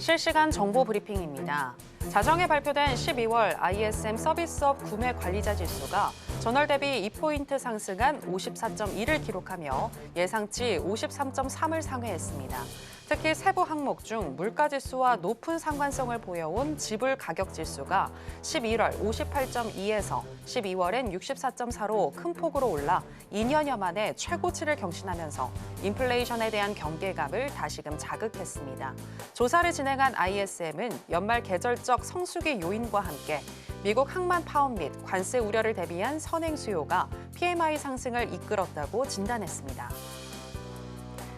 실시간 정보 브리핑입니다. 자정에 발표된 12월 ISM 서비스업 구매 관리자 지수가 전월 대비 2포인트 상승한 54.1을 기록하며 예상치 53.3을 상회했습니다. 특히 세부 항목 중 물가지수와 높은 상관성을 보여온 지불 가격 지수가 11월 58.2에서 12월엔 64.4로 큰 폭으로 올라 2년여 만에 최고치를 경신하면서 인플레이션에 대한 경계감을 다시금 자극했습니다. 조사를 진행한 ISM은 연말 계절적 성수기 요인과 함께 미국 항만 파업 및 관세 우려를 대비한 선행 수요가 PMI 상승을 이끌었다고 진단했습니다.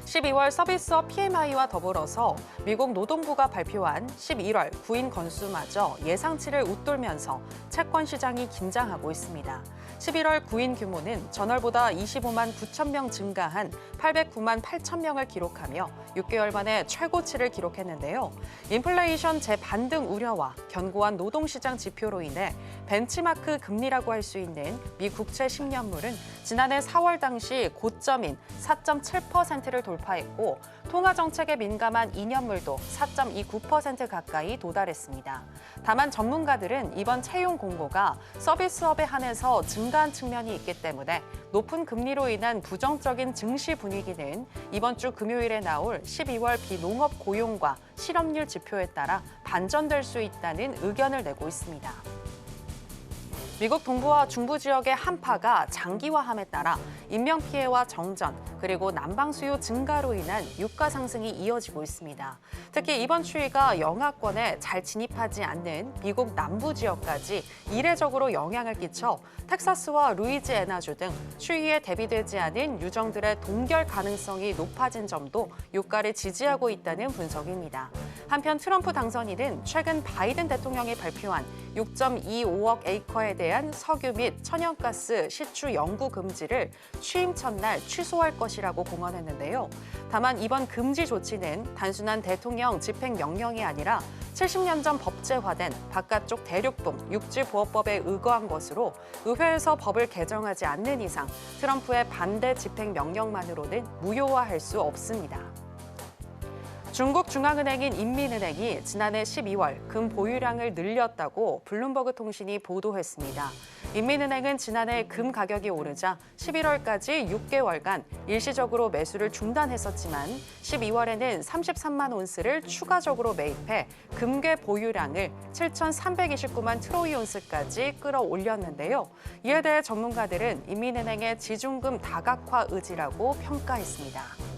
12월 서비스업 PMI와 더불어서 미국 노동부가 발표한 11월 구인 건수마저 예상치를 웃돌면서 채권 시장이 긴장하고 있습니다. 11월 구인 규모는 전월보다 25만 9천 명 증가한 809만 8천 명을 기록하며 6개월 만에 최고치를 기록했는데요. 인플레이션 재반등 우려와 견고한 노동시장 지표로 인해 벤치마크 금리라고 할 수 있는 미 국채 10년물은 지난해 4월 당시 고점인 4.7%를 돌파했고 통화정책에 민감한 2년물도 4.29% 가까이 도달했습니다. 다만 전문가들은 이번 채용 공고가 서비스업에 한해서 증가한 측면이 있기 때문에 높은 금리로 인한 부정적인 증시 분위기는 이번 주 금요일에 나올 12월 비농업 고용과 실업률 지표에 따라 반전될 수 있다는 의견을 내고 있습니다. 미국 동부와 중부 지역의 한파가 장기화함에 따라 인명피해와 정전, 그리고 난방 수요 증가로 인한 유가 상승이 이어지고 있습니다. 특히 이번 추위가 영하권에 잘 진입하지 않는 미국 남부 지역까지 이례적으로 영향을 끼쳐 텍사스와 루이지애나주 등 추위에 대비되지 않은 유정들의 동결 가능성이 높아진 점도 유가를 지지하고 있다는 분석입니다. 한편 트럼프 당선인은 최근 바이든 대통령이 발표한 6.25억 에이커에 대한 석유 및 천연가스 시추 영구 금지를 취임 첫날 취소할 것이라고 공언했는데요. 다만 이번 금지 조치는 단순한 대통령 집행 명령이 아니라 70년 전 법제화된 바깥쪽 대륙동 육지보호법에 의거한 것으로 의회에서 법을 개정하지 않는 이상 트럼프의 반대 집행 명령만으로는 무효화할 수 없습니다. 중국 중앙은행인 인민은행이 지난해 12월 금 보유량을 늘렸다고 블룸버그 통신이 보도했습니다. 인민은행은 지난해 금 가격이 오르자 11월까지 6개월간 일시적으로 매수를 중단했었지만 12월에는 33만 온스를 추가적으로 매입해 금괴 보유량을 7,329만 트로이 온스까지 끌어올렸는데요. 이에 대해 전문가들은 인민은행의 지중금 다각화 의지라고 평가했습니다.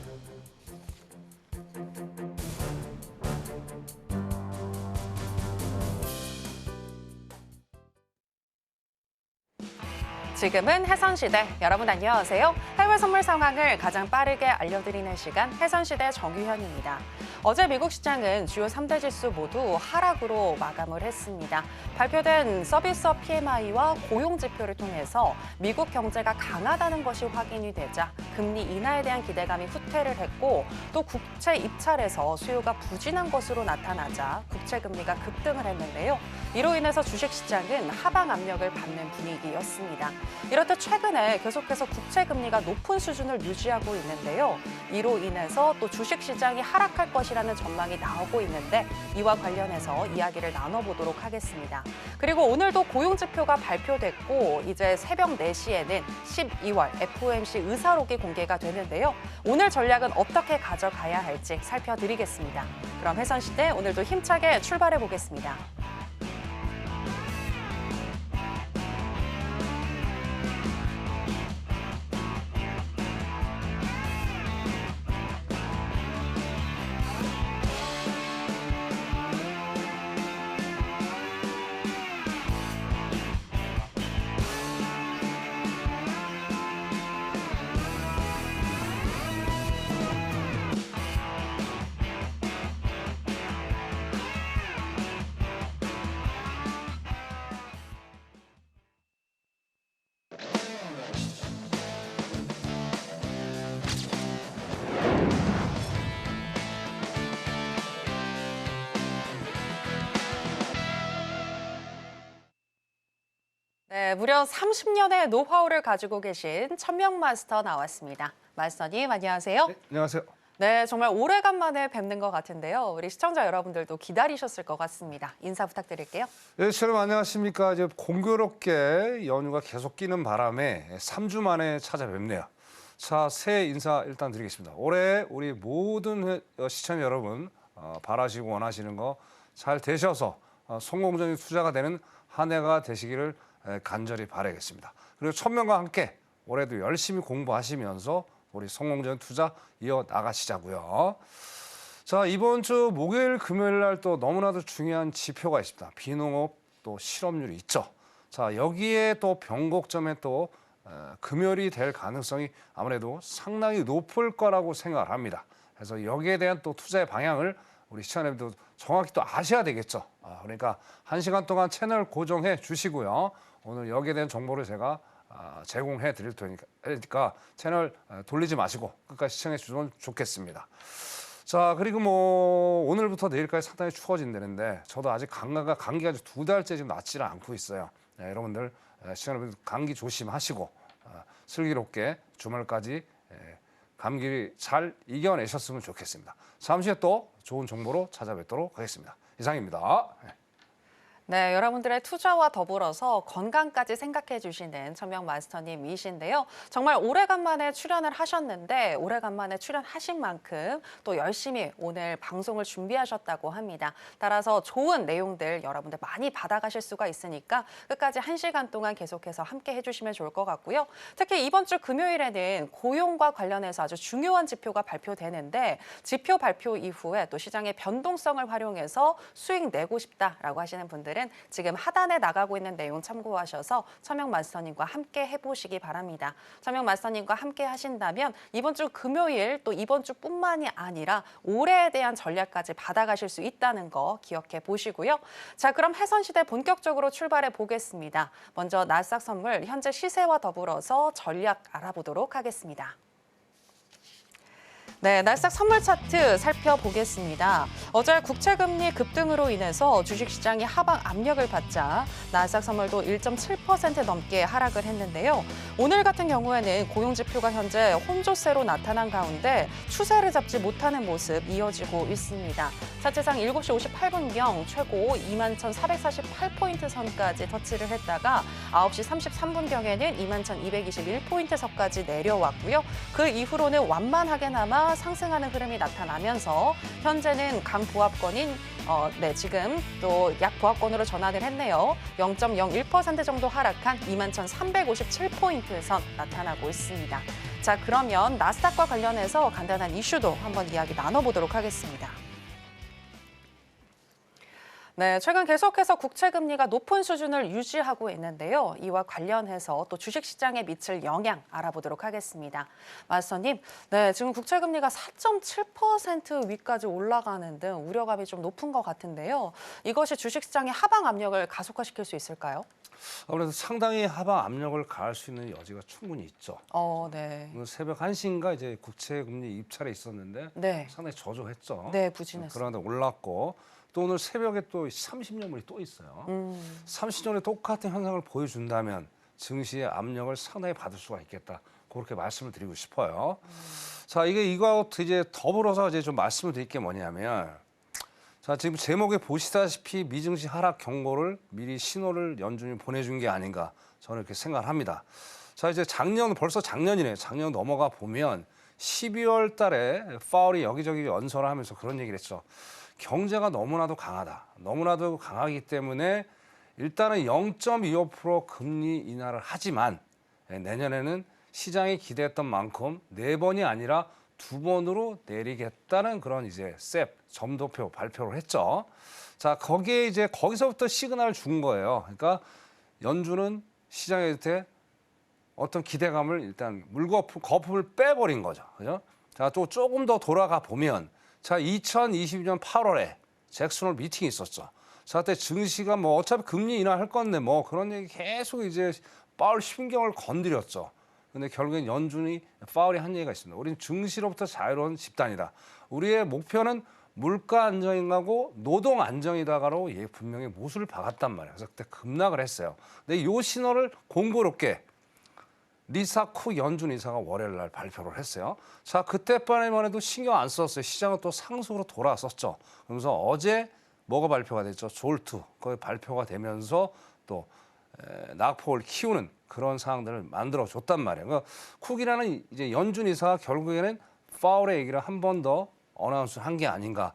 지금은 해선시대. 여러분 안녕하세요. 해외 선물 상황을 가장 빠르게 알려드리는 시간 해선시대 정유현입니다. 어제 미국 시장은 주요 3대 지수 모두 하락으로 마감을 했습니다. 발표된 서비스업 PMI와 고용 지표를 통해서 미국 경제가 강하다는 것이 확인이 되자 금리 인하에 대한 기대감이 후퇴를 했고 또 국채 입찰에서 수요가 부진한 것으로 나타나자 국채 금리가 급등을 했는데요. 이로 인해서 주식시장은 하방 압력을 받는 분위기였습니다. 이렇듯 최근에 계속해서 국채 금리가 높은 수준을 유지하고 있는데요. 이로 인해서 또 주식시장이 하락할 것이라는 전망이 나오고 있는데 이와 관련해서 이야기를 나눠보도록 하겠습니다. 그리고 오늘도 고용지표가 발표됐고 이제 새벽 4시에는 12월 FOMC 의사록이 공개가 되는데요. 오늘 전략은 어떻게 가져가야 할지 살펴드리겠습니다. 그럼 해선시대 오늘도 힘차게 출발해 보겠습니다. 네, 무려 30년의 노하우를 가지고 계신 천명 마스터 나왔습니다. 마스터님, 안녕하세요. 네, 안녕하세요. 네, 정말 오래간만에 뵙는 것 같은데요. 우리 시청자 여러분들도 기다리셨을 것 같습니다. 인사 부탁드릴게요. 네, 여러분 안녕하십니까. 이제 공교롭게 연휴가 계속 끼는 바람에 3주 만에 찾아뵙네요. 자, 새해 인사 일단 드리겠습니다. 올해 우리 모든 시청자 여러분 바라시고 원하시는 거 잘 되셔서 성공적인 투자가 되는 한 해가 되시기를 간절히 바라겠습니다. 그리고 천명과 함께 올해도 열심히 공부하시면서 우리 성공적인 투자 이어 나가시자고요. 자, 이번 주 목요일, 금요일 날 또 너무나도 중요한 지표가 있습니다. 비농업 또 실업률이 있죠. 자, 여기에 또 변곡점에 또 금요일이 될 가능성이 아무래도 상당히 높을 거라고 생각을 합니다. 그래서 여기에 대한 또 투자의 방향을 우리 시청자님도 정확히 또 아셔야 되겠죠. 그러니까 1시간 동안 채널 고정해 주시고요. 오늘 여기에 대한 정보를 제가 제공해 드릴 테니까 채널 돌리지 마시고 끝까지 시청해 주시면 좋겠습니다. 자, 그리고 뭐 오늘부터 내일까지 상당히 추워진다는데 저도 아직 감기가 2달째 지금 낫지를 않고 있어요. 네, 여러분들 시청자분들 감기 조심하시고 슬기롭게 주말까지 감기 잘 이겨내셨으면 좋겠습니다. 잠시 후에 또 좋은 정보로 찾아뵙도록 하겠습니다. 이상입니다. 네, 여러분들의 투자와 더불어서 건강까지 생각해 주시는 천명 마스터님이신데요. 정말 오래간만에 출연을 하셨는데 오래간만에 출연하신 만큼 또 열심히 오늘 방송을 준비하셨다고 합니다. 따라서 좋은 내용들 여러분들 많이 받아가실 수가 있으니까 끝까지 1시간 동안 계속해서 함께 해주시면 좋을 것 같고요. 특히 이번 주 금요일에는 고용과 관련해서 아주 중요한 지표가 발표되는데 지표 발표 이후에 또 시장의 변동성을 활용해서 수익 내고 싶다라고 하시는 분들은 지금 하단에 나가고 있는 내용 참고하셔서 천명 마스터님과 함께 해보시기 바랍니다. 천명 마스터님과 함께 하신다면 이번 주 금요일 또 이번 주뿐만이 아니라 올해에 대한 전략까지 받아가실 수 있다는 거 기억해 보시고요. 자, 그럼 해선시대 본격적으로 출발해 보겠습니다. 먼저 나스닥 선물 현재 시세와 더불어서 전략 알아보도록 하겠습니다. 네, 나스닥 선물 차트 살펴보겠습니다. 어제 국채금리 급등으로 인해서 주식시장이 하방 압력을 받자 나스닥 선물도 1.7% 넘게 하락을 했는데요. 오늘 같은 경우에는 고용지표가 현재 혼조세로 나타난 가운데 추세를 잡지 못하는 모습 이어지고 있습니다. 차트상 7시 58분경 최고 21,448포인트 선까지 터치를 했다가 9시 33분경에는 21,221포인트 선까지 내려왔고요. 그 이후로는 완만하게나마 상승하는 흐름이 나타나면서 현재는 강보합권인 지금 또 약보합권으로 전환을 했네요. 0.01% 정도 하락한 21,357포인트 선 나타나고 있습니다. 자, 그러면 나스닥과 관련해서 간단한 이슈도 한번 이야기 나눠보도록 하겠습니다. 네, 최근 계속해서 국채금리가 높은 수준을 유지하고 있는데요. 이와 관련해서 또 주식시장에 미칠 영향 알아보도록 하겠습니다. 마스터님, 네, 지금 국채금리가 4.7% 위까지 올라가는 등 우려감이 좀 높은 것 같은데요. 이것이 주식시장의 하방 압력을 가속화시킬 수 있을까요? 아무래도 상당히 하방 압력을 가할 수 있는 여지가 충분히 있죠. 네. 오늘 새벽 1시인가 이제 국채금리 입찰에 있었는데 네. 상당히 저조했죠. 네, 부진했어요. 그런데 올랐고 또 오늘 새벽에 또 30년물이 또 있어요. 30년에 똑같은 현상을 보여준다면 증시의 압력을 상당히 받을 수가 있겠다. 그렇게 말씀을 드리고 싶어요. 자, 이거 이제 더불어서 이제 좀 말씀을 드릴 게 뭐냐면, 자, 지금 제목에 보시다시피 미증시 하락 경고를 미리 신호를 연준이 보내준 게 아닌가 저는 이렇게 생각을 합니다. 자, 이제 벌써 작년이네요. 작년 넘어가 보면 12월 달에 파월이 여기저기 연설을 하면서 그런 얘기를 했죠. 경제가 너무나도 강하다. 너무나도 강하기 때문에 일단은 0.25% 금리 인하를 하지만 내년에는 시장이 기대했던 만큼 4번이 아니라 2번으로 내리겠다는 그런 이제 점도표 발표를 했죠. 자, 거기서부터 시그널을 준 거예요. 그러니까 연준은 시장한테 어떤 기대감을 일단 거품을 빼버린 거죠. 그죠? 자, 또 조금 더 돌아가 보면 자, 2022년 8월에 잭슨홀 미팅이 있었죠. 자, 그때 증시가 뭐 어차피 금리 인하할 건데 뭐 그런 얘기 계속 이제 파월 심경을 건드렸죠. 근데 결국엔 연준이 파월이 한 얘기가 있습니다. 우리는 증시로부터 자유로운 집단이다. 우리의 목표는 물가 안정이고 노동 안정이다가로 분명히 못을 박았단 말이에요. 그래서 그때 급락을 했어요. 근데 이 신호를 공교롭게 리사 쿡 연준 이사가 월요일 날 발표를 했어요. 자, 그때만 해도 신경 안 썼어요. 시장은 또 상승으로 돌아섰죠. 그러면서 어제 뭐가 발표가 됐죠? 졸투. 거기 발표가 되면서 또 낙폭을 키우는 그런 상황들을 만들어 줬단 말이에요. 그러니까 쿡이라는 이제 연준 이사가 결국에는 파월의 얘기를 한 번 더 어나운스 한 게 아닌가.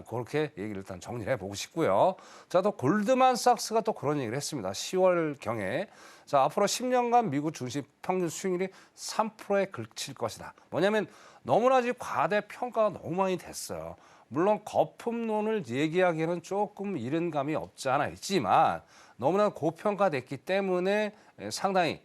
그렇게 얘기를 일단 정리를 해보고 싶고요. 자, 또 골드만삭스가 또 그런 얘기를 했습니다. 10월 경에. 자, 앞으로 10년간 미국 증시 평균 수익률이 3%에 그칠 것이다. 뭐냐면 너무나 지금 과대 평가가 너무 많이 됐어요. 물론 거품론을 얘기하기에는 조금 이른 감이 없지 않아 있지만 너무나 고평가됐기 때문에 상당히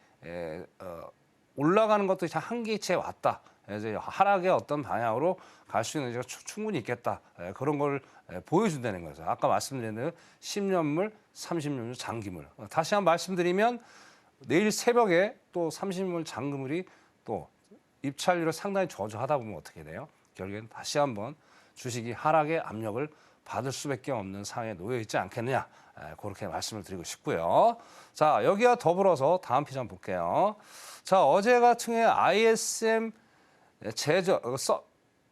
올라가는 것도 한계치에 왔다. 이제 하락의 어떤 방향으로 갈 수 있는 여지가 충분히 있겠다. 그런 걸 보여준다는 거죠. 아까 말씀드린 대로 10년물, 30년물, 장기물. 다시 한번 말씀드리면 내일 새벽에 또 30년물 장기물이 또 입찰률을 상당히 저조하다 보면 어떻게 돼요? 결국엔 다시 한번 주식이 하락의 압력을 받을 수밖에 없는 상황에 놓여 있지 않겠느냐. 그렇게 말씀을 드리고 싶고요. 자, 여기와 더불어서 다음 페이지 한번 볼게요. 자, 어제 같은 경우에 ISM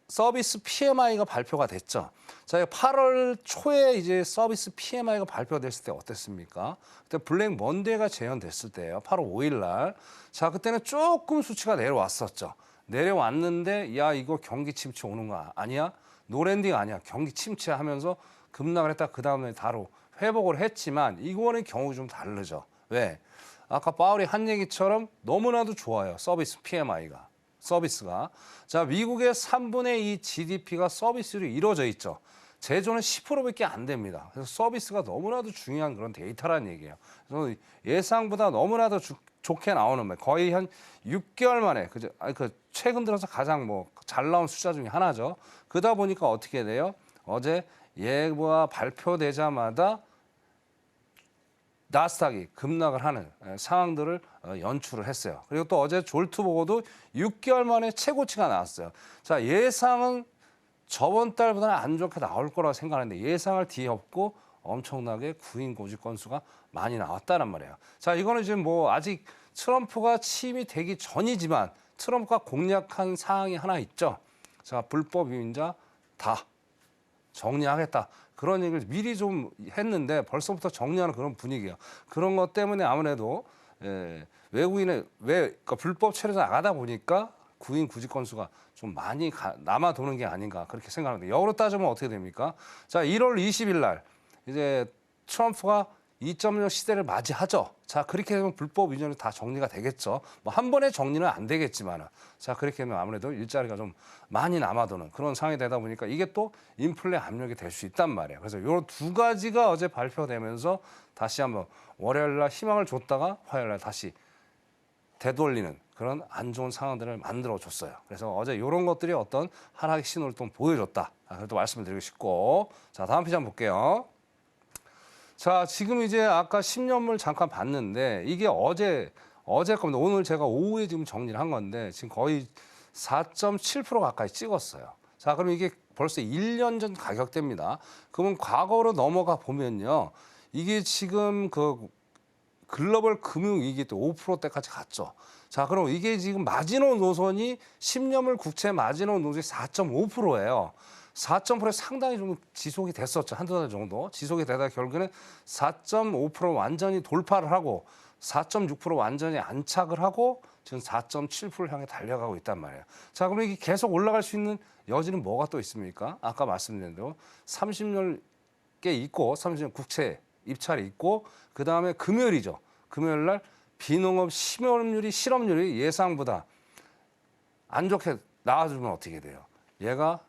서비스 PMI가 발표가 됐죠. 자, 8월 초에 이제 서비스 PMI가 발표됐을 때 어땠습니까? 그때 블랙 먼데이가 재현됐을 때예요. 8월 5일 날. 자, 그때는 조금 수치가 내려왔었죠. 내려왔는데 야, 이거 경기 침체 오는 거 아니야? 노랜딩 아니야. 경기 침체하면서 급락을 했다. 그다음에 바로 회복을 했지만 이거는 경우 좀 다르죠. 왜? 아까 파월이 한 얘기처럼 너무나도 좋아요. 서비스 PMI가. 서비스가. 자, 미국의 3분의 2 GDP가 서비스로 이루어져 있죠. 제조는 10%밖에 안 됩니다. 그래서 서비스가 너무나도 중요한 그런 데이터라는 얘기예요. 그래서 예상보다 너무나도 좋게 나오는 말. 거의 한 6개월 만에 그 최근 들어서 가장 잘 나온 숫자 중에 하나죠. 그러다 보니까 어떻게 돼요? 어제 예보가 발표되자마자 나스닥이 급락을 하는 상황들을 연출을 했어요. 그리고 또 어제 졸투 보고도 6개월 만에 최고치가 나왔어요. 자, 예상은 저번 달보다는 안 좋게 나올 거라고 생각하는데 예상을 뒤엎고 엄청나게 구인 고직 건수가 많이 나왔다는 말이에요. 자, 이거는 지금 아직 트럼프가 취임이 되기 전이지만 트럼프가 공략한 사항이 하나 있죠. 자, 불법 유인자 다 정리하겠다. 그런 얘기를 미리 좀 했는데 벌써부터 정리하는 그런 분위기야. 그런 것 때문에 아무래도 외국인의 그러니까 불법 체류자 나가다 보니까 구인 구직 건수가 좀 많이 남아 도는 게 아닌가 그렇게 생각하는데 역으로 따지면 어떻게 됩니까? 자, 1월 20일 날 이제 트럼프가 2.0 시대를 맞이하죠. 자, 그렇게 되면 불법 유전이 다 정리가 되겠죠. 한 번에 정리는 안 되겠지만, 자, 그렇게 되면 아무래도 일자리가 좀 많이 남아도는 그런 상황이 되다 보니까 이게 또 인플레 압력이 될 수 있단 말이에요. 그래서 이런 두 가지가 어제 발표되면서 다시 한번 월요일 날 희망을 줬다가 화요일 날 다시 되돌리는 그런 안 좋은 상황들을 만들어 줬어요. 그래서 어제 이런 것들이 어떤 하락의 신호를 또 보여줬다. 그래도 말씀을 드리고 싶고, 자, 다음 페이지 한번 볼게요. 자, 지금 이제 아까 10년물 잠깐 봤는데 이게 어제 겁니다. 오늘 제가 오후에 지금 정리를 한 건데 지금 거의 4.7% 가까이 찍었어요. 자, 그럼 이게 벌써 1년 전 가격대입니다. 그러면 과거로 넘어가 보면요. 이게 지금 그 글로벌 금융위기 때 5%대까지 갔죠. 자, 그럼 이게 지금 마지노 노선이 10년물 국채 마지노 노선이 4.5%예요. 4.5%에 상당히 좀 지속이 됐었죠. 한두 달 정도. 지속이 되다 결국에는 4.5% 완전히 돌파를 하고 4.6% 완전히 안착을 하고 지금 4.7%를 향해 달려가고 있단 말이에요. 자, 그럼 이게 계속 올라갈 수 있는 여지는 뭐가 또 있습니까? 아까 말씀드린 대로 30년께 있고 30년 국채 입찰이 있고 그다음에 금요일이죠. 금요일 날 비농업 실업률이 예상보다 안 좋게 나와주면 어떻게 돼요? 얘가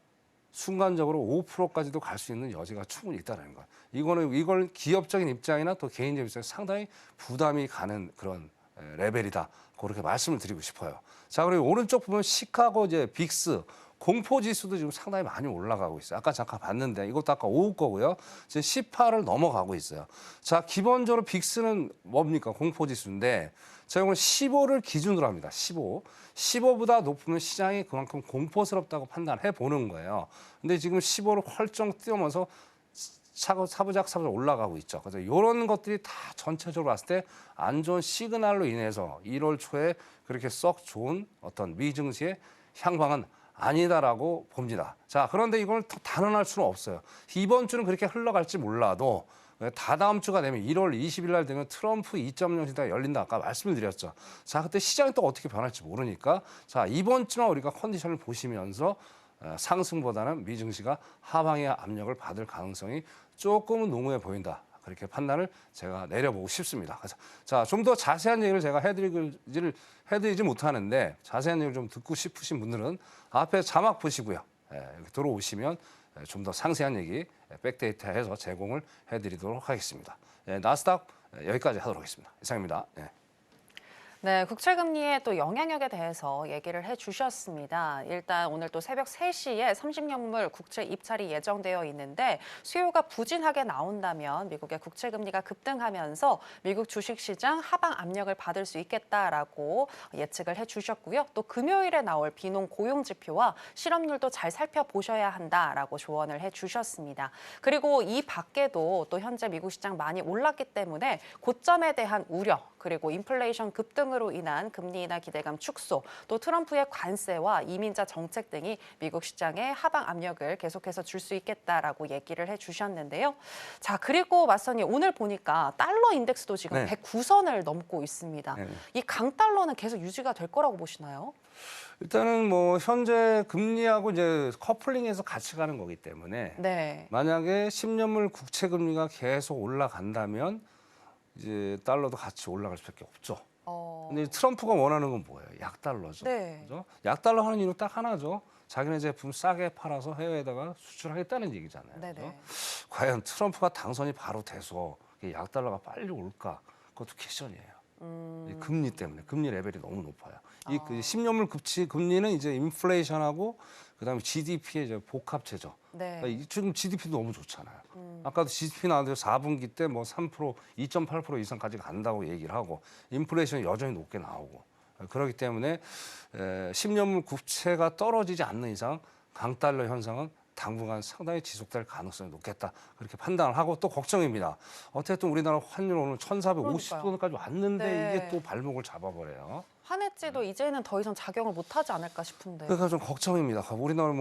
순간적으로 5%까지도 갈 수 있는 여지가 충분히 있다는 거예요. 이걸 기업적인 입장이나 또 개인적 입장에서 상당히 부담이 가는 그런 레벨이다. 그렇게 말씀을 드리고 싶어요. 자, 그리고 오른쪽 보면 시카고 이제 빅스 공포 지수도 지금 상당히 많이 올라가고 있어요. 아까 잠깐 봤는데 이것도 아까 오후 거고요. 지금 18을 넘어가고 있어요. 자, 기본적으로 빅스는 뭡니까? 공포 지수인데 자, 이건 15를 기준으로 합니다. 15보다 높으면 시장이 그만큼 공포스럽다고 판단해 보는 거예요. 근데 지금 15를 헐쩍 뛰어면서 사부작 올라가고 있죠. 그래서 이런 것들이 다 전체적으로 봤을 때 안 좋은 시그널로 인해서 1월 초에 그렇게 썩 좋은 어떤 미 증시의 향방은 아니다라고 봅니다. 자, 그런데 이걸 더 단언할 수는 없어요. 이번 주는 그렇게 흘러갈지 몰라도 다다음 주가 되면 1월 20일 날 되면 트럼프 2.0 시대가 열린다. 아까 말씀을 드렸죠. 자, 그때 시장이 또 어떻게 변할지 모르니까 자, 이번 주만 우리가 컨디션을 보시면서 상승보다는 미 증시가 하방의 압력을 받을 가능성이 조금은 농후해 보인다. 그렇게 판단을 제가 내려보고 싶습니다. 그래서 자, 좀 더 자세한 얘기를 제가 해드리지 못하는데 자세한 얘기를 좀 듣고 싶으신 분들은 앞에 자막 보시고요. 여기 들어오시면 좀 더 상세한 얘기 백데이터해서 제공을 해드리도록 하겠습니다. 나스닥 여기까지 하도록 하겠습니다. 이상입니다. 네, 국채금리의 또 영향력에 대해서 얘기를 해주셨습니다. 일단 오늘 또 새벽 3시에 30년물 국채 입찰이 예정되어 있는데 수요가 부진하게 나온다면 미국의 국채금리가 급등하면서 미국 주식시장 하방 압력을 받을 수 있겠다라고 예측을 해주셨고요. 또 금요일에 나올 비농 고용지표와 실업률도 잘 살펴보셔야 한다라고 조언을 해주셨습니다. 그리고 이 밖에도 또 현재 미국 시장 많이 올랐기 때문에 고점에 대한 우려 그리고 인플레이션 급등으로 인한 금리 인하 기대감 축소, 또 트럼프의 관세와 이민자 정책 등이 미국 시장에 하방 압력을 계속해서 줄 수 있겠다라고 얘기를 해주셨는데요. 자, 그리고 맞선님 오늘 보니까 달러 인덱스도 지금 109선을 넘고 있습니다. 이 강달러는 계속 유지가 될 거라고 보시나요? 일단은 뭐 현재 금리하고 이제 커플링해서 같이 가는 거기 때문에 만약에 10년물 국채 금리가 계속 올라간다면 이제 달러도 같이 올라갈 수밖에 없죠. 근데 트럼프가 원하는 건 뭐예요? 약달러죠. 그죠? 약달러 하는 이유 딱 하나죠. 자기네 제품 싸게 팔아서 해외에다가 수출하겠다는 얘기잖아요. 그죠? 과연 트럼프가 당선이 바로 돼서 약달러가 빨리 올까? 그것도 퀘션이에요. 이 금리 때문에 금리 레벨이 너무 높아요. 이 10년물 금리는 이제 인플레이션하고 그다음에 GDP의 이제 복합체죠. 그러니까 지금 GDP도 너무 좋잖아요. 아까도 GDP 나왔는데 4분기 때 뭐 3%, 2.8% 이상까지 간다고 얘기를 하고 인플레이션이 여전히 높게 나오고 그렇기 때문에 10년물 국채가 떨어지지 않는 이상 강달러 현상은 당분간 상당히 지속될 가능성이 높겠다. 그렇게 판단을 하고 또 걱정입니다. 어쨌든 우리나라 환율 오늘 1,450원까지 왔는데 이게 또 발목을 잡아버려요. 환해지도 이제는 더 이상 작용을 못하지 않을까 싶은데. 그러니까 좀 걱정입니다. 우리나라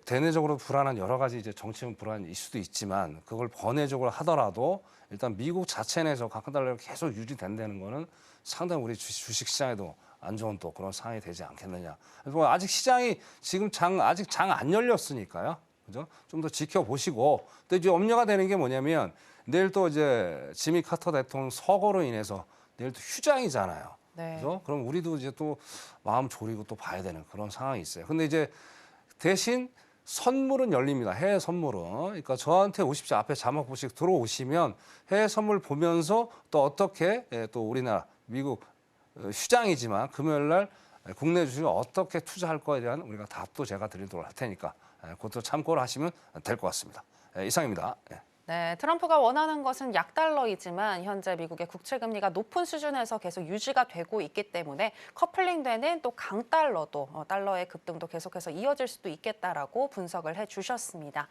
대내적으로 불안한 여러 가지 이제 정치적 불안 이슈도 있지만 그걸 번외적으로 하더라도 일단 미국 자체 내에서 강달러가 계속 유지된다는 거는 상당히 우리 주식 시장에도 안 좋은 또 그런 상황이 되지 않겠느냐. 그래서 아직 시장이 지금 아직 장 안 열렸으니까요. 그죠? 좀 더 지켜보시고 또 이제 염려가 되는 게 뭐냐면 내일 또 이제 지미 카터 대통령 서거로 인해서 내일 또 휴장이잖아요. 그죠? 그럼 우리도 이제 또 마음 졸이고 또 봐야 되는 그런 상황이 있어요. 근데 이제 대신 선물은 열립니다. 해외 선물은. 그러니까 저한테 오십시오. 앞에 자막 보시고 들어오시면 해외 선물 보면서 또 어떻게 또 우리나라 미국 휴장이지만 금요일 날 국내 주식을 어떻게 투자할 거에 대한 우리가 답도 제가 드리도록 할 테니까 그것도 참고를 하시면 될 것 같습니다. 이상입니다. 네, 트럼프가 원하는 것은 약달러이지만 현재 미국의 국채금리가 높은 수준에서 계속 유지가 되고 있기 때문에 커플링되는 또 강달러도 달러의 급등도 계속해서 이어질 수도 있겠다라고 분석을 해주셨습니다.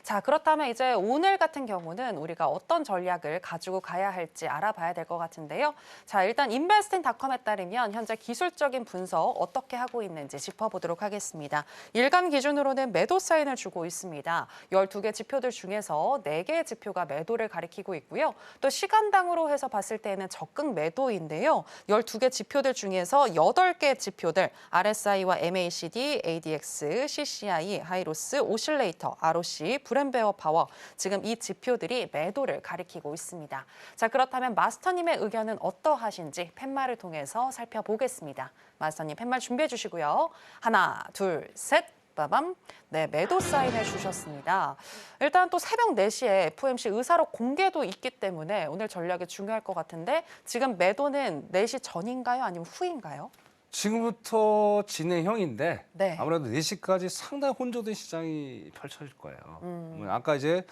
자, 그렇다면 이제 오늘 같은 경우는 우리가 어떤 전략을 가지고 가야 할지 알아봐야 될 것 같은데요. 자, 일단 인베스팅닷컴에 따르면 현재 기술적인 분석 어떻게 하고 있는지 짚어보도록 하겠습니다. 일간 기준으로는 매도 사인을 주고 있습니다. 12개 지표들 중에서 4개 지표가 매도를 가리키고 있고요. 또 시간당으로 해서 봤을 때는 적극 매도인데요. 12개 지표들 중에서 8개 지표들 RSI와 MACD, ADX, CCI, 하이로스, 오실레이터, ROC, 브랜베어 파워 지금 이 지표들이 매도를 가리키고 있습니다. 자, 그렇다면 마스터님의 의견은 어떠하신지 팻말을 통해서 살펴보겠습니다. 마스터님 팻말 준비해 주시고요. 하나, 둘, 셋. 빠밤. 네, 매도 사인해 주셨습니다. 일단 또 새벽 4시에 FOMC 의사록 공개도 있기 때문에 오늘 전략이 중요할 것 같은데 지금 매도는 4시 전인가요? 아니면 후인가요? 지금부터 진행형인데 아무래도 4시까지 상당히 혼조된 시장이 펼쳐질 거예요. 아까 이제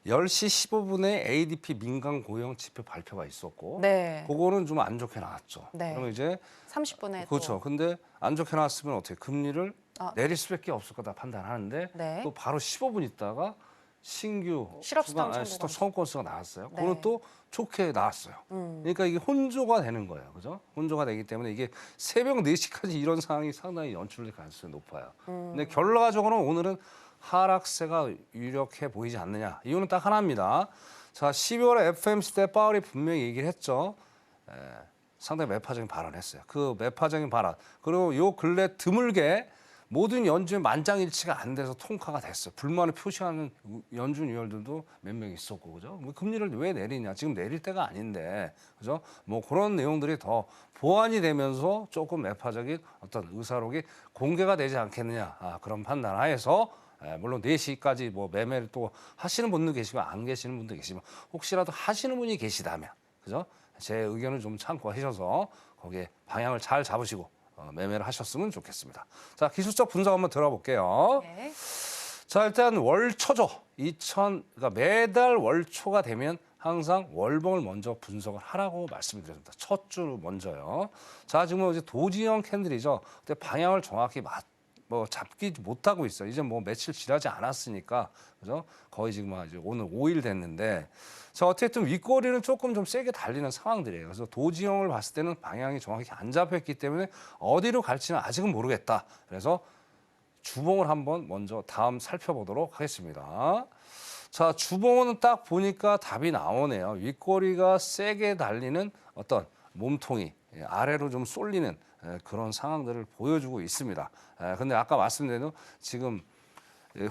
10시 15분에 ADP 민간 고용 지표 발표가 있었고 그거는 좀 안 좋게 나왔죠. 그러면 이제 30분에 그렇죠. 근데 안 좋게 나왔으면 어떻게 금리를 내릴 수밖에 없을 거다 판단하는데 또 바로 15분 있다가 신규 실업 수강, 수당 청구가 청구 건수가 나왔어요. 네. 그거는 또 좋게 나왔어요. 그러니까 이게 혼조가 되는 거예요. 그죠? 혼조가 되기 때문에 이게 새벽 4시까지 이런 상황이 상당히 연출될 가능성이 높아요. 근데 결과적으로는 오늘은 하락세가 유력해 보이지 않느냐. 이유는 딱 하나입니다. 자, 12월에 FMC 때 파월이 분명히 얘기를 했죠. 상당히 매파적인 발언을 했어요. 그 매파적인 발언. 그리고 요 근래 드물게 모든 연준의 만장일치가 안 돼서 통과가 됐어요. 불만을 표시하는 연준 위원들도 몇 명 있었고, 그죠? 뭐 금리를 왜 내리냐? 지금 내릴 때가 아닌데, 그죠? 뭐 그런 내용들이 더 보완이 되면서 조금 매파적인 어떤 의사록이 공개가 되지 않겠느냐? 그런 판단하에서 물론 4시까지 뭐 매매를 또 하시는 분도 계시고 안 계시는 분도 계시지만 혹시라도 하시는 분이 계시다면, 그죠? 제 의견을 좀 참고하셔서 거기에 방향을 잘 잡으시고 매매를 하셨으면 좋겠습니다. 자, 기술적 분석 한번 들어볼게요. 네. 자, 일단 월초죠. 그러니까 매달 월초가 되면 항상 월봉을 먼저 분석을 하라고 말씀을 드렸습니다. 첫 주 먼저요. 자, 지금 이제 도지형 캔들이죠. 근데 방향을 정확히 잡지 못하고 있어요. 이제 뭐 며칠 지나지 않았으니까, 그죠? 거의 지금 이제 오늘 5일 됐는데, 자, 어쨌든 윗꼬리는 조금 좀 세게 달리는 상황들이에요. 그래서 도지형을 봤을 때는 방향이 정확히 안 잡혔기 때문에 어디로 갈지는 아직은 모르겠다. 그래서 주봉을 한번 먼저 다음 살펴보도록 하겠습니다. 자, 주봉은 딱 보니까 답이 나오네요. 윗꼬리가 세게 달리는 어떤 몸통이 아래로 좀 쏠리는 그런 상황들을 보여주고 있습니다. 근데 아까 말씀드린 지금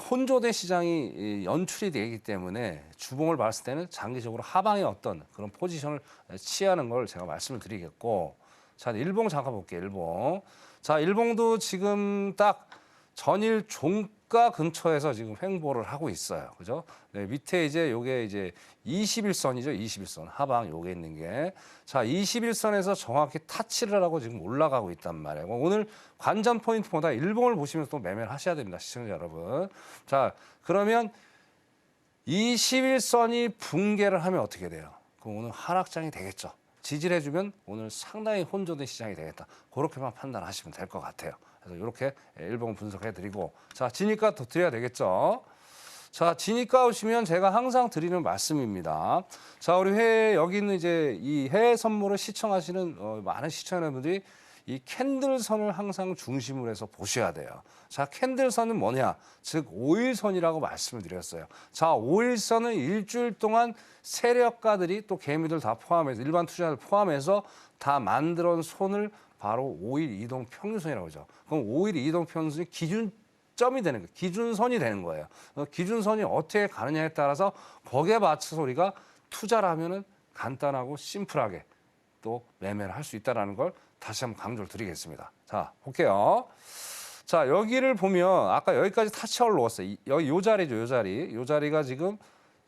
혼조된 시장이 연출이 되기 때문에 주봉을 봤을 때는 장기적으로 하방의 어떤 그런 포지션을 취하는 걸 제가 말씀을 드리겠고, 자, 일봉 잠깐 볼게요. 일봉. 자, 일봉도 지금 딱 전일 종가 근처에서 지금 횡보를 하고 있어요. 그죠? 네, 밑에 이제 요게 이제 21선이죠. 21선. 하방 요게 있는 게. 자, 21선에서 정확히 타치를 하고 지금 올라가고 있단 말이에요. 오늘 관전 포인트보다 일봉을 보시면서 또 매매를 하셔야 됩니다. 시청자 여러분. 자, 그러면 21선이 붕괴를 하면 어떻게 돼요? 그럼 오늘 하락장이 되겠죠. 지지를 해주면 오늘 상당히 혼조된 시장이 되겠다. 그렇게만 판단하시면 될 것 같아요. 그래서 이렇게 일봉 분석해드리고, 자, 진입가 더 드려야 되겠죠. 자, 진입가 오시면 제가 항상 드리는 말씀입니다. 자, 우리 여기 있는 이제 이 해외 선물을 시청하시는 많은 시청자분들이 이 캔들선을 항상 중심으로 해서 보셔야 돼요. 자, 캔들선은 뭐냐? 즉 5일선이라고 말씀을 드렸어요. 자, 5일선은 일주일 동안 세력가들이 또 개미들 다 포함해서 일반 투자자들 포함해서 다 만들어 놓은 손을 바로 5일 이동 평균선이라고 하죠. 그럼 5일 이동 평균선이 기준점이 되는 거예요. 기준선이 되는 거예요. 기준선이 어떻게 가느냐에 따라서 거기에 맞춰서 우리가 투자를 하면은 간단하고 심플하게 또 매매를 할 수 있다는 걸 다시 한번 강조를 드리겠습니다. 자, 볼게요. 자, 여기를 보면 아까 여기까지 타치가 올라왔어요. 여기 요 자리죠, 요 자리. 요 자리가 지금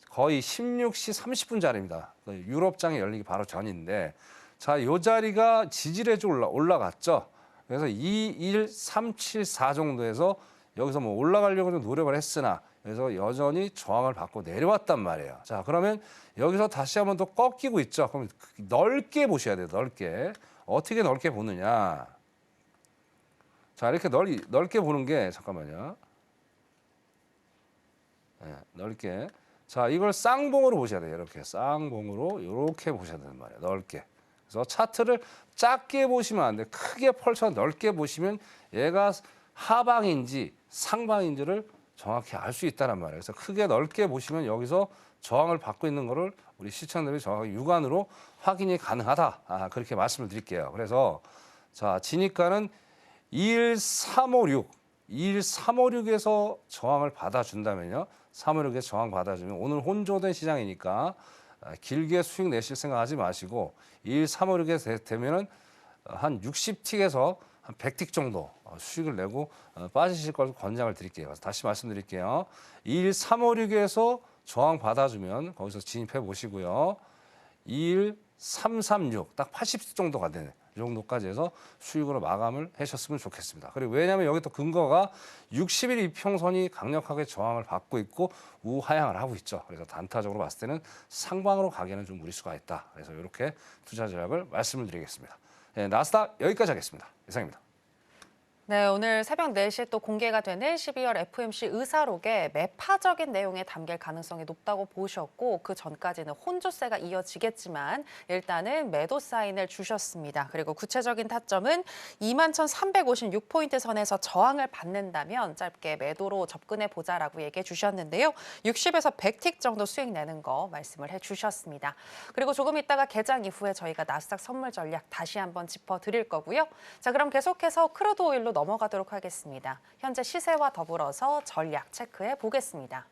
거의 16시 30분 자리입니다. 유럽장이 열리기 바로 전인데, 자, 요 자리가 지지레주 올라갔죠. 그래서 21374 정도에서 여기서 뭐 올라가려고 좀 노력을 했으나 그래서 여전히 저항을 받고 내려왔단 말이에요. 자, 그러면 여기서 다시 한번 더 꺾이고 있죠. 그럼 넓게 보셔야 돼요. 넓게. 어떻게 넓게 보느냐. 자, 이렇게 넓게 보는 게, 잠깐만요. 네, 넓게. 자, 이걸 쌍봉으로 보셔야 돼요. 이렇게 쌍봉으로 이렇게 보셔야 되는 말이에요. 넓게. 그래서 차트를 작게 보시면 안 돼요. 크게 펼쳐 넓게 보시면 얘가 하방인지 상방인지를 정확히 알 수 있다는 말이에요. 그래서 크게 넓게 보시면 여기서 저항을 받고 있는 거를 우리 시청자들이 정확히 육안으로 확인이 가능하다. 그렇게 말씀을 드릴게요. 그래서 자, 진입가는 21356, 21356에서 저항을 받아준다면요. 356에서 저항 받아주면 오늘 혼조된 시장이니까 길게 수익 내실 생각하지 마시고 21356에 되면은 한 60틱에서 한 100틱 정도 수익을 내고 빠지실 걸 권장을 드릴게요. 다시 말씀드릴게요. 21356에서 저항 받아주면 거기서 진입해 보시고요. 21336, 딱 80틱 정도가 되는 이 정도까지 해서 수익으로 마감을 하셨으면 좋겠습니다. 그리고 왜냐하면 여기 또 근거가 60일 이평선이 강력하게 저항을 받고 있고 우하향을 하고 있죠. 그래서 단타적으로 봤을 때는 상방으로 가기에는 좀 무리수가 있다. 그래서 이렇게 투자 전략을 말씀을 드리겠습니다. 네, 나스닥 여기까지 하겠습니다. 이상입니다. 네, 오늘 새벽 4시에 또 공개가 되는 12월 FOMC 의사록에 매파적인 내용에 담길 가능성이 높다고 보셨고 그 전까지는 혼조세가 이어지겠지만 일단은 매도 사인을 주셨습니다. 그리고 구체적인 타점은 21,356포인트 선에서 저항을 받는다면 짧게 매도로 접근해 보자라고 얘기해 주셨는데요. 60에서 100틱 정도 수익 내는 거 말씀을 해 주셨습니다. 그리고 조금 있다가 개장 이후에 저희가 나스닥 선물 전략 다시 한번 짚어드릴 거고요. 자, 그럼 계속해서 크루드 오일로 넘어가도록 하겠습니다. 현재 시세와 더불어서 전략 체크해 보겠습니다.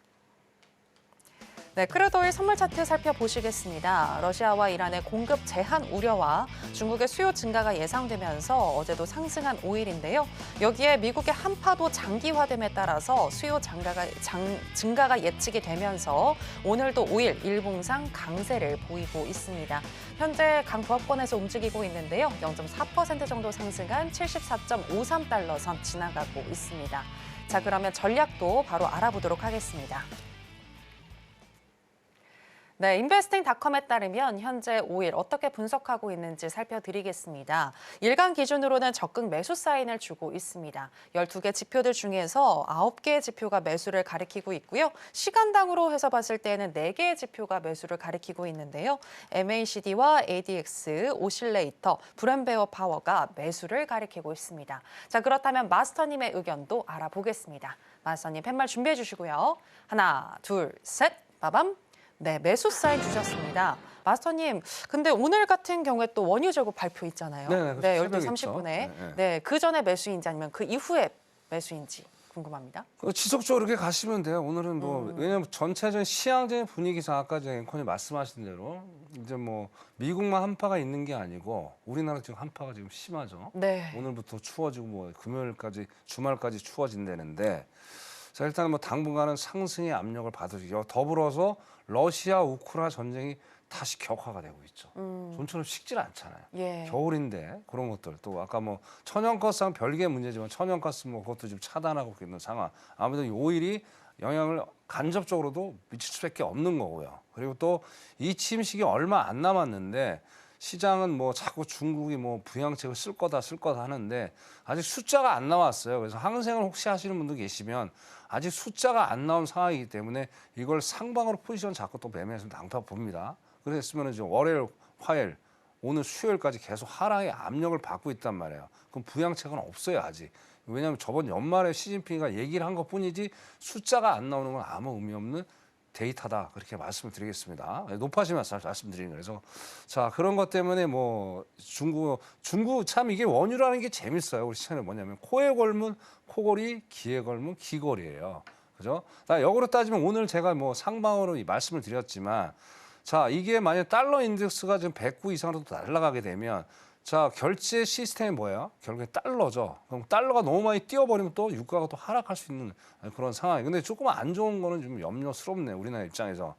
네, 크루드오일 선물 차트 살펴보시겠습니다. 러시아와 이란의 공급 제한 우려와 중국의 수요 증가가 예상되면서 어제도 상승한 오일인데요. 여기에 미국의 한파도 장기화됨에 따라서 수요 증가가 예측이 되면서 오늘도 오일 일봉상 강세를 보이고 있습니다. 현재 강보합권에서 움직이고 있는데요. 0.4% 정도 상승한 74.53달러 선 지나가고 있습니다. 자, 그러면 전략도 바로 알아보도록 하겠습니다. 네, 인베스팅닷컴에 따르면 현재 오일 어떻게 분석하고 있는지 살펴드리겠습니다. 일간 기준으로는 적극 매수 사인을 주고 있습니다. 12개 지표들 중에서 9개의 지표가 매수를 가리키고 있고요. 시간당으로 해서 봤을 때는 4개의 지표가 매수를 가리키고 있는데요. MACD와 ADX, 오실레이터, 브랜베어 파워가 매수를 가리키고 있습니다. 자, 그렇다면 마스터님의 의견도 알아보겠습니다. 마스터님 팻말 준비해 주시고요. 하나, 둘, 셋, 빠밤. 네, 매수 사인 주셨습니다. 마스터님, 근데 오늘 같은 경우에 또 원유 재고 발표 있잖아요. 네, 12시 30분에. 네, 그 전에 매수인지 아니면 그 이후에 매수인지 궁금합니다. 지속적으로 이렇게 가시면 돼요. 오늘은 뭐 왜냐면 전체적인 시장적인 분위기상 아까 앵커님 말씀하신 대로 이제 뭐 미국만 한파가 있는 게 아니고 우리나라 지금 한파가 지금 심하죠. 네. 오늘부터 추워지고 뭐 금요일까지 주말까지 추워진다는데 자, 일단 뭐 당분간은 상승의 압력을 받으시고 더불어서 러시아 우크라이나 전쟁이 다시 격화가 되고 있죠. 좀처럼 식질 않잖아요. 예. 겨울인데 그런 것들 또 아까 뭐 천연가스랑 별개의 문제지만 천연가스 뭐 그것도 지금 차단하고 있는 상황. 아무래도 이 오일이 영향을 간접적으로도 미칠 수밖에 없는 거고요. 그리고 또 이 침식이 얼마 안 남았는데 시장은 뭐 자꾸 중국이 뭐 부양책을 쓸 거다 하는데 아직 숫자가 안 나왔어요. 그래서 항생을 혹시 하시는 분도 계시면 아직 숫자가 안 나온 상황이기 때문에 이걸 상방으로 포지션 잡고 또 매매해서 낭파 봅니다. 그랬으면 이제 월요일, 화요일, 오늘 수요일까지 계속 하락의 압력을 받고 있단 말이에요. 그럼 부양책은 없어요 아직. 왜냐하면 저번 연말에 시진핑이가 얘기를 한 것뿐이지 숫자가 안 나오는 건 아무 의미 없는 데이터다 그렇게 말씀을 드리겠습니다. 높아지면서 말씀드리는 거예요. 그래서 자 그런 것 때문에 뭐 중국 참 이게 원유라는 게 재밌어요. 우리 시장은 뭐냐면 코에 걸면 코걸이, 귀에 걸면 귀걸이에요. 그죠? 나 역으로 따지면 오늘 제가 뭐 상방으로 말씀을 드렸지만 자 이게 만약 달러 인덱스가 지금 109 이상으로 날아가게 되면 자 결제 시스템이 뭐예요? 결국에 달러죠. 그럼 달러가 너무 많이 뛰어버리면 또 유가가 또 하락할 수 있는 그런 상황이에요. 근데 조금 안 좋은 거는 좀 염려스럽네요. 우리나라 입장에서.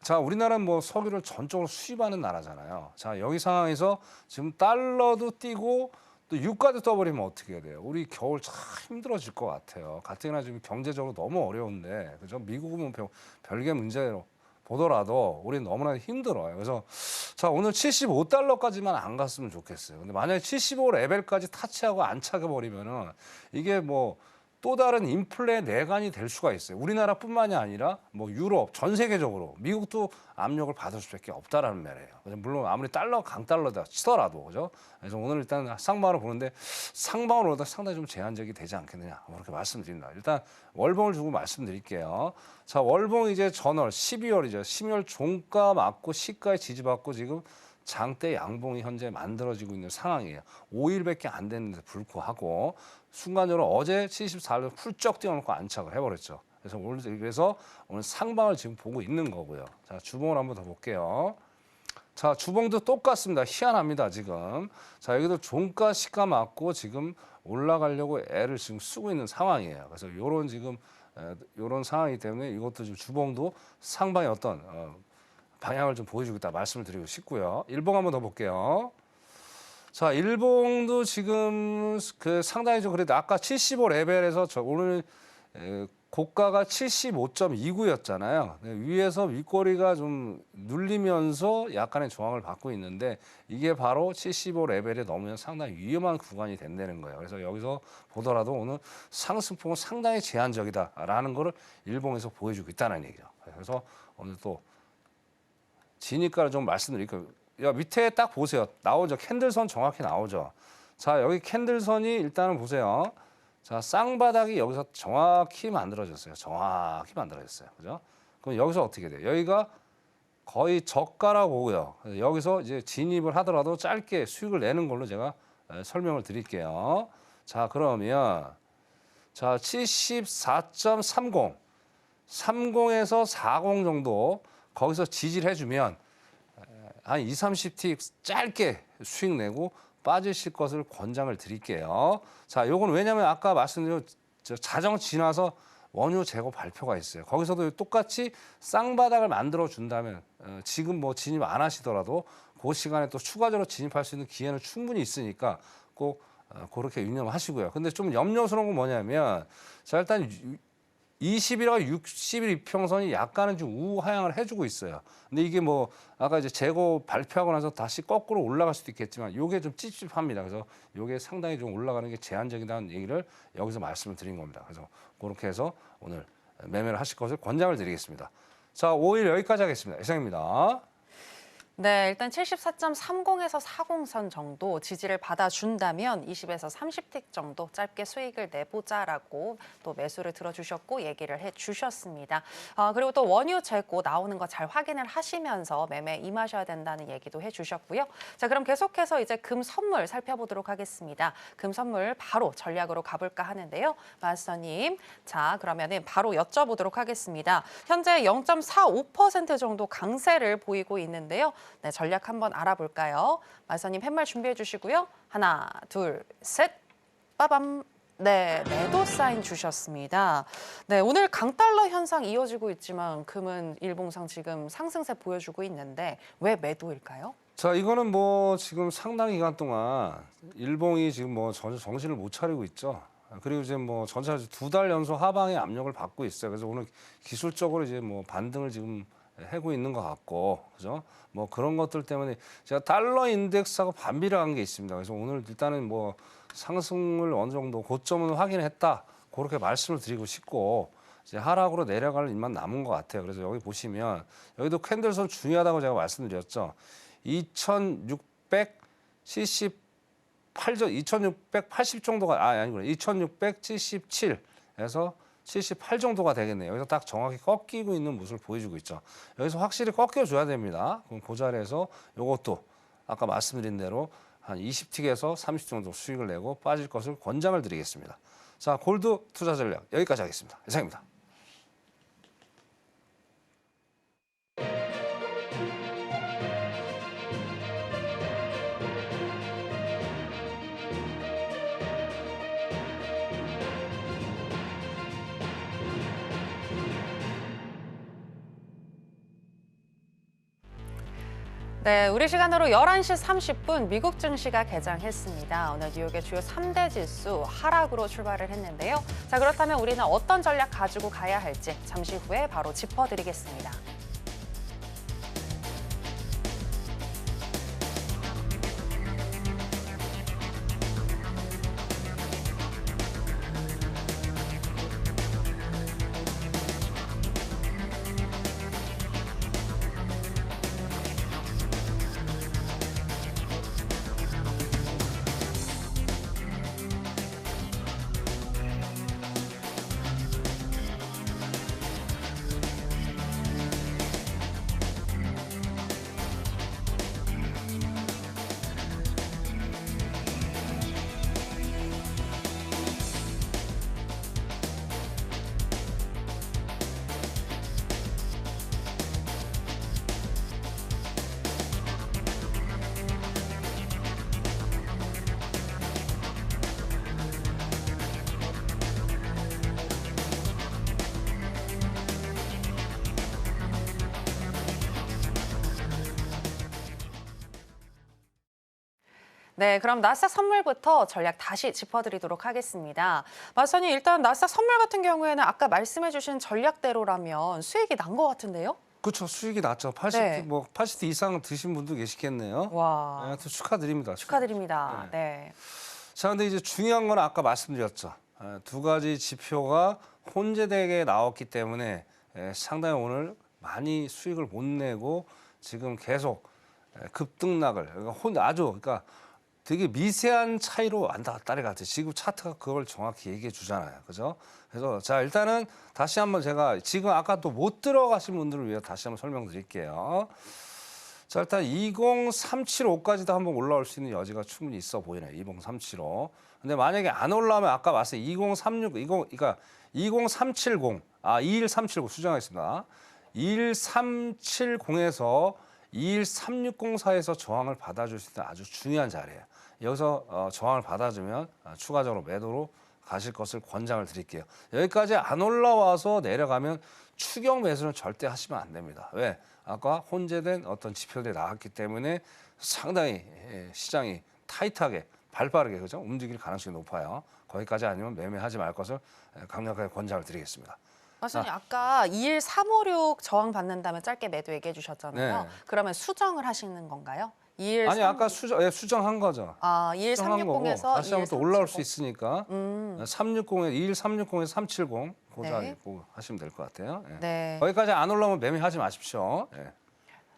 자 우리나라는 뭐 석유를 전적으로 수입하는 나라잖아요. 자 여기 상황에서 지금 달러도 뛰고 또 유가도 떠버리면 어떻게 해야 돼요? 우리 겨울 참 힘들어질 것 같아요. 가뜩이나 지금 경제적으로 너무 어려운데 그죠? 미국은 별개 문제로 보더라도 우리는 너무나 힘들어요. 그래서 자 오늘 75달러까지만 안 갔으면 좋겠어요. 근데 만약에 75 레벨까지 타치하고 안 차게 버리면은 이게 뭐 또 다른 인플레 내관이 될 수가 있어요. 우리나라뿐만이 아니라 뭐 유럽 전 세계적으로 미국도 압력을 받을 수밖에 없다라는 말이에요. 물론 아무리 강달러다 치더라도 그죠? 그래서 오늘 일단 상방으로 보는데 상방으로 보다 상당히 좀 제한적이 되지 않겠느냐 그렇게 말씀드립니다. 일단 월봉을 주고 말씀드릴게요. 자 월봉 이제 전월 12월이죠. 12월 종가 맞고 시가에 지지받고 지금 장대 양봉이 현재 만들어지고 있는 상황이에요. 5일밖에 안 됐는데 불구하고 순간적으로 어제 74를 훌쩍 뛰어놓고 안착을 해버렸죠. 그래서 오늘 상방을 지금 보고 있는 거고요. 자 주봉을 한번 더 볼게요. 자 주봉도 똑같습니다. 희한합니다 지금. 자 여기도 종가 시가 맞고 지금 올라가려고 애를 지금 쓰고 있는 상황이에요. 그래서 요런 지금 요런 상황이기 때문에 이것도 지금 주봉도 상방의 어떤 방향을 좀 보여주겠다 말씀을 드리고 싶고요. 일봉 한번 더 볼게요. 자, 일봉도 지금 그 상당히 좀 그래도 아까 75 레벨에서 오늘 고가가 75.29였잖아요. 위에서 윗꼬리가 좀 눌리면서 약간의 저항을 받고 있는데 이게 바로 75 레벨에 넘으면 상당히 위험한 구간이 된다는 거예요. 그래서 여기서 보더라도 오늘 상승폭은 상당히 제한적이다라는 거를 일봉에서 보여주고 있다는 얘기죠. 그래서 오늘 또 지니까를 좀 말씀드릴게요. 야, 밑에 딱 보세요. 나오죠. 캔들선 정확히 나오죠. 자, 여기 캔들선이 일단은 보세요. 자, 쌍바닥이 여기서 정확히 만들어졌어요. 정확히 만들어졌어요. 그죠? 그럼 여기서 어떻게 돼요? 여기가 거의 저가라고 보고요. 여기서 이제 진입을 하더라도 짧게 수익을 내는 걸로 제가 설명을 드릴게요. 자, 그러면 자, 74.30, 30에서 40 정도 거기서 지지를 해주면 한 2, 30틱 짧게 수익 내고 빠지실 것을 권장을 드릴게요. 자, 요건 왜냐면 아까 말씀드린 자정 지나서 원유 재고 발표가 있어요. 거기서도 똑같이 쌍바닥을 만들어 준다면 지금 뭐 진입 안 하시더라도 그 시간에 또 추가적으로 진입할 수 있는 기회는 충분히 있으니까 꼭 그렇게 유념하시고요. 근데 좀 염려스러운 건 뭐냐면 자, 일단 20일하고 60일 이평선이 약간은 좀 우하향을 해주고 있어요. 근데 이게 뭐 아까 이제 재고 발표하고 나서 다시 거꾸로 올라갈 수도 있겠지만 이게 좀 찝찝합니다. 그래서 이게 상당히 좀 올라가는 게 제한적이라는 얘기를 여기서 말씀을 드린 겁니다. 그래서 그렇게 해서 오늘 매매를 하실 것을 권장을 드리겠습니다. 자, 5일 여기까지 하겠습니다. 이상입니다. 네, 일단 74.30에서 40선 정도 지지를 받아준다면 20에서 30틱 정도 짧게 수익을 내보자라고 또 매수를 들어주셨고 얘기를 해주셨습니다. 그리고 또 원유 재고 나오는 거 잘 확인을 하시면서 매매 임하셔야 된다는 얘기도 해주셨고요. 자, 그럼 계속해서 이제 금 선물 살펴보도록 하겠습니다. 금 선물 바로 전략으로 가볼까 하는데요. 마스터님, 자, 그러면은 바로 여쭤보도록 하겠습니다. 현재 0.45% 정도 강세를 보이고 있는데요. 네, 전략 한번 알아볼까요? 마서님 팻말 준비해 주시고요. 하나, 둘, 셋, 빠밤. 네, 매도 사인 주셨습니다. 네, 오늘 강달러 현상 이어지고 있지만 금은 일봉상 지금 상승세 보여주고 있는데 왜 매도일까요? 자, 이거는 뭐 지금 상당 기간 동안 일봉이 지금 뭐 정신을 못 차리고 있죠. 그리고 이제 뭐 전체적으로 2달 연속 하방의 압력을 받고 있어요. 그래서 오늘 기술적으로 이제 뭐 반등을 지금 하고 있는 것 같고, 그죠? 뭐 그런 것들 때문에 제가 달러 인덱스하고 반비례한 게 있습니다. 그래서 오늘 일단은 뭐 상승을 어느 정도 고점은 확인했다. 그렇게 말씀을 드리고 싶고, 이제 하락으로 내려갈 일만 남은 것 같아요. 그래서 여기 보시면 여기도 캔들선 중요하다고 제가 말씀드렸죠. 2680 정도가 아니구나. 2677에서 78 정도가 되겠네요. 여기서 딱 정확히 꺾이고 있는 모습을 보여주고 있죠. 여기서 확실히 꺾여줘야 됩니다. 그럼 그 자리에서 이것도 아까 말씀드린 대로 한 20틱에서 30 정도 수익을 내고 빠질 것을 권장을 드리겠습니다. 자, 골드 투자 전략 여기까지 하겠습니다. 이상입니다. 네, 우리 시간으로 11시 30분 미국 증시가 개장했습니다. 오늘 뉴욕의 주요 3대 지수 하락으로 출발을 했는데요. 자, 그렇다면 우리는 어떤 전략 가지고 가야 할지 잠시 후에 바로 짚어드리겠습니다. 네, 그럼 나스닥 선물부터 전략 다시 짚어드리도록 하겠습니다. 마선님, 일단 나스닥 선물 같은 경우에는 아까 말씀해주신 전략대로라면 수익이 난 것 같은데요? 그렇죠. 수익이 났죠. 80, 네. 뭐 80대 이상 드신 분도 계시겠네요. 와, 네, 하여튼 축하드립니다. 축하드립니다. 네. 자, 근데 이제 중요한 건 아까 말씀드렸죠. 두 가지 지표가 혼재되게 나왔기 때문에 상당히 오늘 많이 수익을 못 내고 지금 계속 급등락을 그러니까 되게 미세한 차이로 왔다 갔다 같아요. 지금 차트가 그걸 정확히 얘기해 주잖아요. 그죠? 그래서 자, 일단은 다시 한번 제가 지금 아까 또 못 들어가신 분들을 위해 다시 한번 설명드릴게요. 자, 일단 20375까지도 한번 올라올 수 있는 여지가 충분히 있어 보이네요. 20375. 근데 만약에 안 올라오면 아까 말씀 2036, 20370, 21370 수정하겠습니다. 21370에서 21360 사이에서 저항을 받아줄 수 있는 아주 중요한 자리예요. 여기서 저항을 받아주면 추가적으로 매도로 가실 것을 권장을 드릴게요. 여기까지 안 올라와서 내려가면 추격 매수는 절대 하시면 안 됩니다. 왜? 아까 혼재된 어떤 지표들이 나왔기 때문에 상당히 시장이 타이트하게 발빠르게 그죠? 움직일 가능성이 높아요. 거기까지 아니면 매매하지 말 것을 강력하게 권장을 드리겠습니다. 마선님, 아까 21356 저항 받는다면 짧게 매도 얘기해 주셨잖아요. 네. 그러면 수정을 하시는 건가요? 213... 아니 아까 수정한 거죠. 21360에서 다시 한번 또 올라올 수 있으니까 360에 21360에서 370 그 네. 자리 보고 하시면 될 것 같아요. 예. 네. 거기까지 안 올라오면 매매하지 마십시오. 예.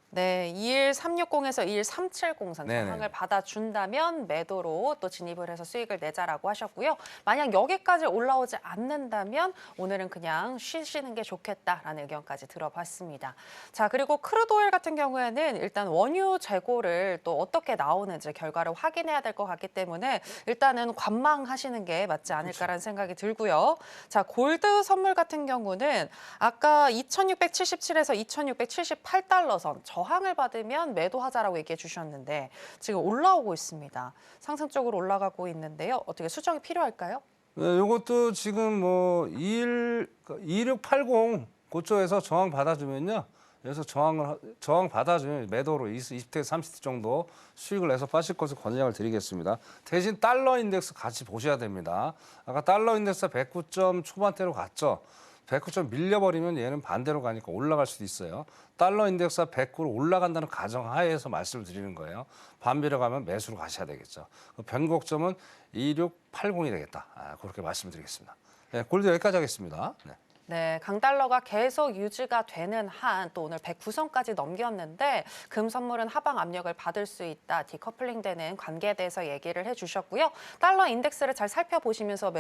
네, 21360에서 21370 선 네네. 저항을 받아준다면 매도로 또 진입을 해서 수익을 내자라고 하셨고요. 만약 여기까지 올라오지 않는다면 오늘은 그냥 쉬시는 게 좋겠다라는 의견까지 들어봤습니다. 자, 그리고 크루드 오일 같은 경우에는 일단 원유 재고를 또 어떻게 나오는지 결과를 확인해야 될 것 같기 때문에 일단은 관망하시는 게 맞지 않을까라는 생각이 들고요. 자, 골드 선물 같은 경우는 아까 2677에서 2678달러 선 저항을 받으면 매도하자라고 얘기해 주셨는데 지금 올라오고 있습니다. 상승적으로 올라가고 있는데요. 어떻게 수정이 필요할까요? 네, 이것도 지금 뭐 2680 그쪽에서 저항 받아주면요. 그래서 저항 받아주면 매도로 20대 30대 정도 수익을 내서 빠질 것을 권장을 드리겠습니다. 대신 달러 인덱스 같이 보셔야 됩니다. 아까 달러 인덱스 109점 초반대로 갔죠. 109점 밀려버리면 얘는 반대로 가니까 올라갈 수도 있어요. 달러 인덱스가 109로 올라간다는 가정하에서 말씀을 드리는 거예요. 반비례 가면 매수로 가셔야 되겠죠. 변곡점은 2680이 되겠다. 그렇게 말씀드리겠습니다. 네, 골드 여기까지 하겠습니다. 네. 네, 강달러가 계속 유지가 되는 한 또 오늘 109선까지 넘겼는데 금 선물은 하방 압력을 받을 수 있다. 디커플링 되는 관계에 대해서 얘기를 해주셨고요. 달러 인덱스를 잘 살펴보시면서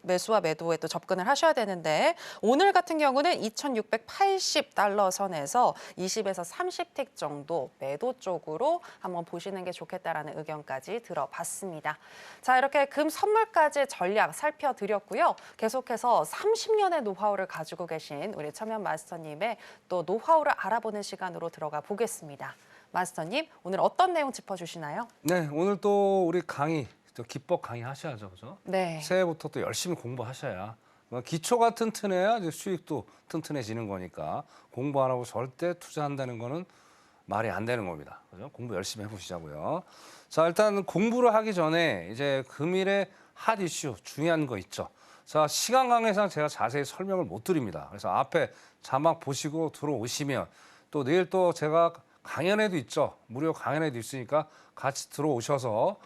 매수와 매도에 또 접근을 하셔야 되는데 오늘 같은 경우는 2680달러 선에서 20에서 30틱 정도 매도 쪽으로 한번 보시는 게 좋겠다라는 의견까지 들어봤습니다. 자, 이렇게 금 선물까지 전략 살펴드렸고요. 계속해서 30년의 노하우를 가지고 계신 우리 천면 마스터님의 또 노하우를 알아보는 시간으로 들어가 보겠습니다. 마스터님, 오늘 어떤 내용 짚어주시나요? 네, 오늘 또 우리 강의, 또 기법 강의 하셔야죠, 그죠? 네. 새해부터 또 열심히 공부하셔야 기초가 튼튼해야 이제 수익도 튼튼해지는 거니까 공부 안 하고 절대 투자한다는 거는 말이 안 되는 겁니다. 그죠? 공부 열심히 해보시자고요. 자, 일단 공부를 하기 전에 이제 금일의 핫 이슈 중요한 거 있죠. 자, 시간 관계상 제가 자세히 설명을 못 드립니다. 그래서 앞에 자막 보시고 들어오시면 또 내일 또 제가 강연회도 있죠. 무료 강연회도 있으니까 같이 들어오셔서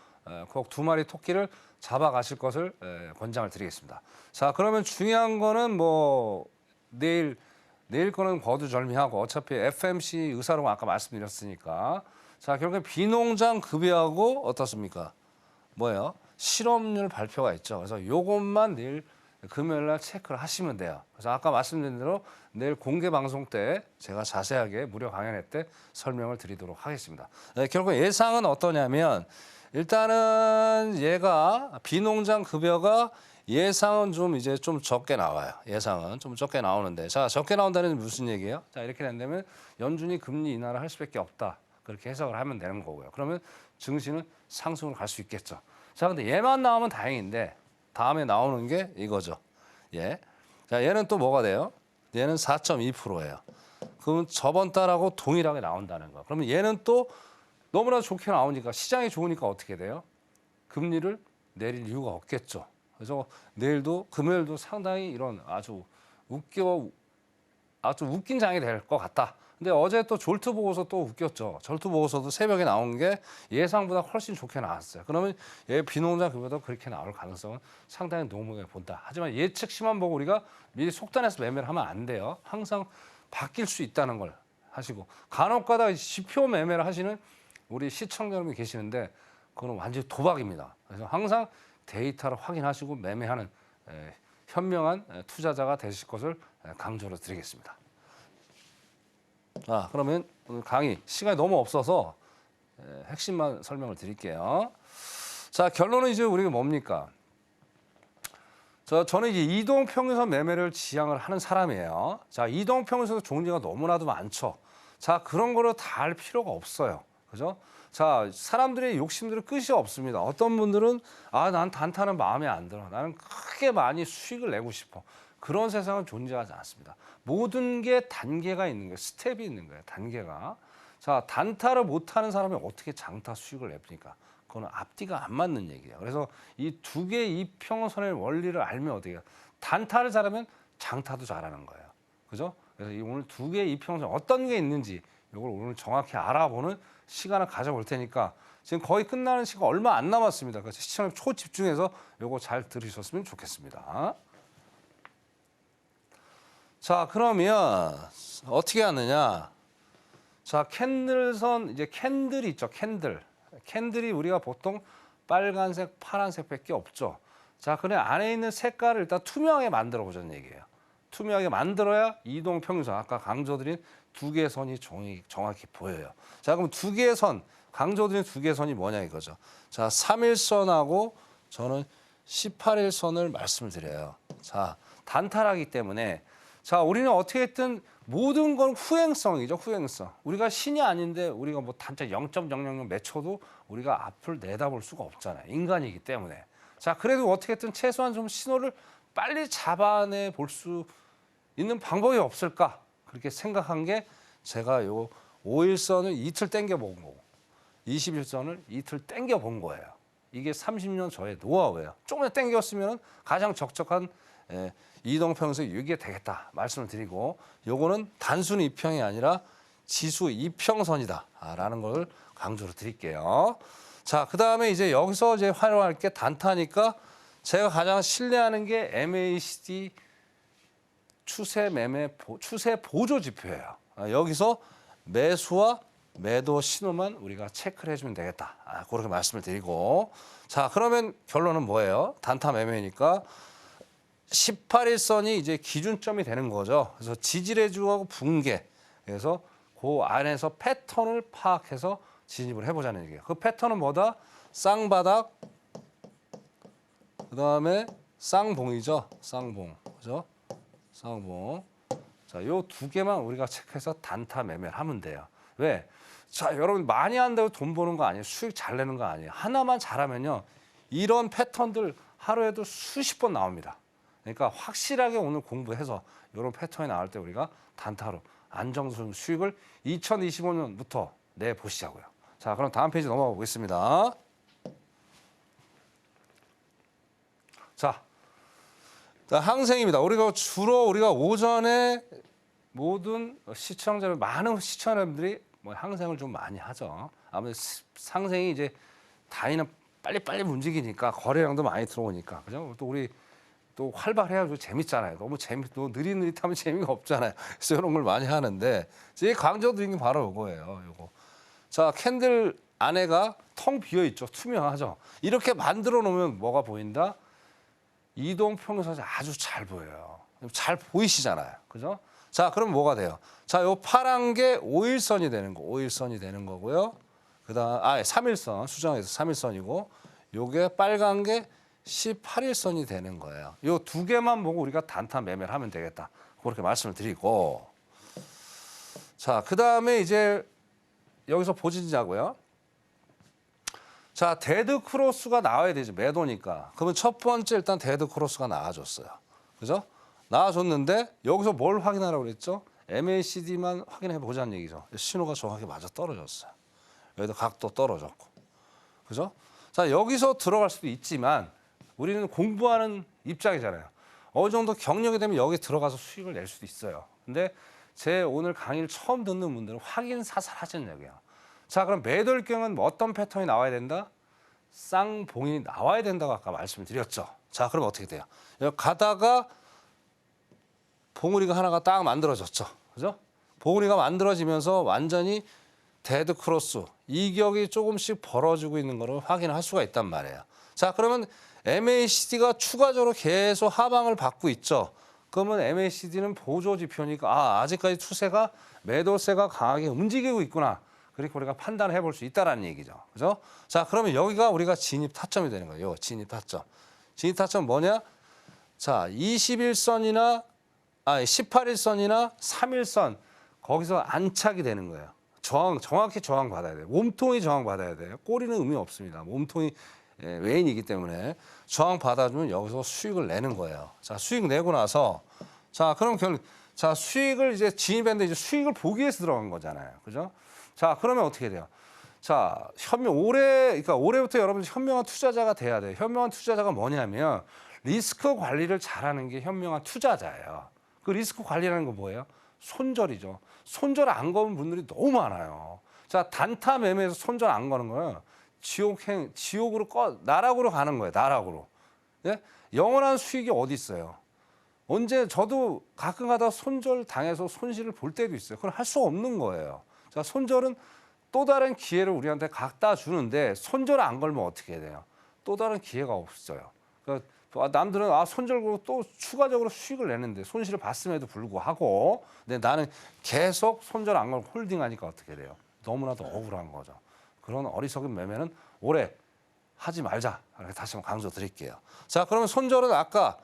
꼭 2마리 토끼를 잡아가실 것을 권장을 드리겠습니다. 자, 그러면 중요한 거는 뭐 내일 거는 거두절미하고 어차피 FMC 의사로 아까 말씀드렸으니까 자, 결국에 비농장 급여하고 어떻습니까? 뭐예요? 실업률 발표가 있죠. 그래서 요것만 내일 금요일 날 체크를 하시면 돼요. 그래서 아까 말씀드린 대로 내일 공개 방송 때 제가 자세하게 무료 강연회 때 설명을 드리도록 하겠습니다. 네, 결국 예상은 어떠냐면 일단은 얘가 비농장 급여가 예상은 좀 이제 좀 적게 나와요. 예상은 좀 적게 나오는데 자, 적게 나온다는 무슨 얘기예요? 자, 이렇게 된다면 연준이 금리 인하를 할 수밖에 없다. 그렇게 해석을 하면 되는 거고요. 그러면 증시는 상승으로 갈 수 있겠죠. 자, 근데 얘만 나오면 다행인데 다음에 나오는 게 이거죠. 예. 자, 얘는 또 뭐가 돼요? 얘는 4.2%예요. 그러면 저번 달하고 동일하게 나온다는 거. 그러면 얘는 또 너무나 좋게 나오니까 시장이 좋으니까 어떻게 돼요? 금리를 내릴 이유가 없겠죠. 그래서 내일도 금요일도 상당히 이런 아주 웃긴 장이 될 것 같다. 근데 어제 또 졸트 보고서 또 웃겼죠. 졸트 보고서도 새벽에 나온 게 예상보다 훨씬 좋게 나왔어요. 그러면 비농장 급여도 그렇게 나올 가능성은 상당히 높게 본다. 하지만 예측치만 보고 우리가 미리 속단해서 매매를 하면 안 돼요. 항상 바뀔 수 있다는 걸 하시고 간혹가다 지표 매매를 하시는 우리 시청자 여러분이 계시는데 그건 완전히 도박입니다. 그래서 항상 데이터를 확인하시고 매매하는 현명한 투자자가 되실 것을 강조를 드리겠습니다. 자, 그러면 오늘 강의 시간이 너무 없어서 핵심만 설명을 드릴게요. 자, 결론은 이제 우리가 뭡니까? 저는 이제 이동평균선 매매를 지향을 하는 사람이에요. 자, 이동평균선 종류가 너무나도 많죠. 자, 그런 거를 다 할 필요가 없어요. 그죠? 자, 사람들의 욕심들은 끝이 없습니다. 어떤 분들은 난 단타는 마음에 안 들어. 나는 크게 많이 수익을 내고 싶어. 그런 세상은 존재하지 않습니다. 모든 게 단계가 있는 거예요. 스텝이 있는 거예요. 단계가. 자, 단타를 못하는 사람이 어떻게 장타 수익을 냅니까? 그거는 앞뒤가 안 맞는 얘기예요. 그래서 이 두 개의 이평선의 원리를 알면 어떻게 해요? 단타를 잘하면 장타도 잘하는 거예요. 그죠? 그래서 오늘 두 개의 이평선 어떤 게 있는지 이걸 오늘 정확히 알아보는 시간을 가져볼 테니까 지금 거의 끝나는 시간 얼마 안 남았습니다. 그래서 시청자 초집중해서 이거 잘 들으셨으면 좋겠습니다. 자, 그러면 어떻게 하느냐? 자, 캔들선 이제 캔들 있죠. 캔들이 우리가 보통 빨간색, 파란색밖에 없죠. 자, 그래 안에 있는 색깔을 일단 투명하게 만들어 보자는 얘기예요. 투명하게 만들어야 이동 평균선 아까 강조드린 두 개의 선이 정확히 보여요. 자, 그럼 두 개의 선, 강조드린 두 개의 선이 뭐냐 이거죠. 자, 3일선하고 저는 18일선을 말씀을 드려요. 자, 단타라기 때문에 자, 우리는 어떻게 했든 모든 건 후행성이죠, 후행성. 우리가 신이 아닌데 우리가 뭐 단자 0.000 몇 초도 우리가 앞을 내다볼 수가 없잖아요. 인간이기 때문에. 자, 그래도 어떻게 했든 최소한 좀 신호를 빨리 잡아내 볼 수 있는 방법이 없을까? 그렇게 생각한 게 제가 요 5일선을 이틀 당겨 본 거고 21선을 이틀 당겨 본 거예요. 이게 30년 저의 노하우예요. 조금만 당겼으면 가장 적적한 이동평균선이 이게 되겠다 말씀을 드리고 요거는 단순히 이평이 아니라 지수 이평선이다라는 걸 강조를 드릴게요. 자, 그다음에 이제 여기서 이제 활용할 게 단타니까 제가 가장 신뢰하는 게 MACD 추세 보조 지표예요. 여기서 매수와 매도 신호만 우리가 체크를 해주면 되겠다. 그렇게 말씀을 드리고 자, 그러면 결론은 뭐예요? 단타 매매니까 18일선이 이제 기준점이 되는 거죠. 그래서 지지래주하고 붕괴. 그래서 그 안에서 패턴을 파악해서 진입을 해보자는 얘기예요. 그 패턴은 뭐다? 쌍바닥, 그 다음에 쌍봉이죠. 쌍봉. 그죠? 쌍봉. 자, 요 두 개만 우리가 체크해서 단타 매매를 하면 돼요. 왜? 자, 여러분 많이 한다고 돈 버는 거 아니에요. 수익 잘 내는 거 아니에요. 하나만 잘하면요. 이런 패턴들 하루에도 수십 번 나옵니다. 그러니까 확실하게 오늘 공부해서 이런 패턴이 나올 때 우리가 단타로 안정적인 수익을 2025년부터 내보시자고요. 자, 그럼 다음 페이지 넘어가 보겠습니다. 자, 항생입니다. 우리가 오전에 모든 시청자들 많은 시청자분들이 뭐 항생을 좀 많이 하죠. 아무래도 상생이 이제 단위는 빨리빨리 움직이니까 거래량도 많이 들어오니까 그죠? 또 우리 또 활발해가지고 재밌잖아요. 너무 또 느릿느릿하면 재미가 없잖아요. 그래서 이런 걸 많이 하는데 제 강조드린 게 바로 이거예요. 요거. 자, 캔들 안에가 텅 비어 있죠. 투명하죠. 이렇게 만들어 놓으면 뭐가 보인다? 이동 평균선이 아주 잘 보여요. 잘 보이시잖아요. 그죠? 자, 그럼 뭐가 돼요? 자, 요 파란 게 5일선이 되는 거, 5일선이 되는 거고요. 그다음 3일선 수정해서 3일선이고 요게 빨간 게 18일선이 되는 거예요. 요 두 개만 보고 우리가 단타 매매를 하면 되겠다. 그렇게 말씀을 드리고. 자, 그다음에 이제 여기서 보시자고요. 자, 데드 크로스가 나와야 되죠. 매도니까. 그러면 첫 번째 일단 데드 크로스가 나와줬어요. 그죠? 나와줬는데 여기서 뭘 확인하라고 그랬죠? MACD만 확인해 보자는 얘기죠. 신호가 정확히 맞아 떨어졌어요. 여기도 각도 떨어졌고. 그죠? 자, 여기서 들어갈 수도 있지만 우리는 공부하는 입장이잖아요. 어느 정도 경력이 되면 여기 들어가서 수익을 낼 수도 있어요. 근데 제 오늘 강의를 처음 듣는 분들은 확인 사살 하시는 얘기예요. 자, 그럼 매도일 경우는 어떤 패턴이 나와야 된다? 쌍봉이 나와야 된다고 아까 말씀을 드렸죠. 자, 그럼 어떻게 돼요? 여기 가다가 봉우리가 하나가 딱 만들어졌죠. 그죠? 봉우리가 만들어지면서 완전히 데드 크로스, 이격이 조금씩 벌어지고 있는 거를 확인할 수가 있단 말이에요. 자, 그러면 MACD가 추가적으로 계속 하방을 받고 있죠. 그러면 MACD는 보조 지표니까 아직까지 추세가 매도세가 강하게 움직이고 있구나. 그렇게 우리가 판단해 볼 수 있다라는 얘기죠. 그죠? 자, 그러면 여기가 우리가 진입 타점이 되는 거예요. 요 진입 타점. 진입 타점 뭐냐? 자, 21선이나 18일선이나 3일선 거기서 안착이 되는 거예요. 정확히 저항 받아야 돼요. 몸통이 저항 받아야 돼요. 꼬리는 의미 없습니다. 몸통이 외인이기 때문에 저항 받아주면 여기서 수익을 내는 거예요. 자, 수익 내고 나서 자, 그럼 자, 수익을 이제 진입했는데 이제 수익을 보기 위해서 들어간 거잖아요. 그죠? 자, 그러면 어떻게 돼요? 자, 그러니까 올해부터 여러분들 현명한 투자자가 돼야 돼요. 현명한 투자자가 뭐냐면 리스크 관리를 잘하는 게 현명한 투자자예요. 그 리스크 관리라는 건 뭐예요? 손절이죠. 손절 안 거는 분들이 너무 많아요. 자, 단타 매매에서 손절 안 거는 거예요. 지옥으로 나락으로 가는 거예요. 나락으로. 예? 영원한 수익이 어디 있어요? 언제 저도 가끔 가다 손절 당해서 손실을 볼 때도 있어요. 그건 할 수 없는 거예요. 자, 손절은 또 다른 기회를 우리한테 갖다 주는데 손절 안 걸면 어떻게 해야 돼요? 또 다른 기회가 없어요. 그러니까 남들은 손절 걸고 또 추가적으로 수익을 내는데 손실을 봤음에도 불구하고 근데 나는 계속 손절 안 걸고 홀딩하니까 어떻게 돼요? 너무나도 억울한 거죠. 그런 어리석은 매매는 오래 하지 말자. 다시 한번 강조드릴게요. 자, 그러면 손절은 아까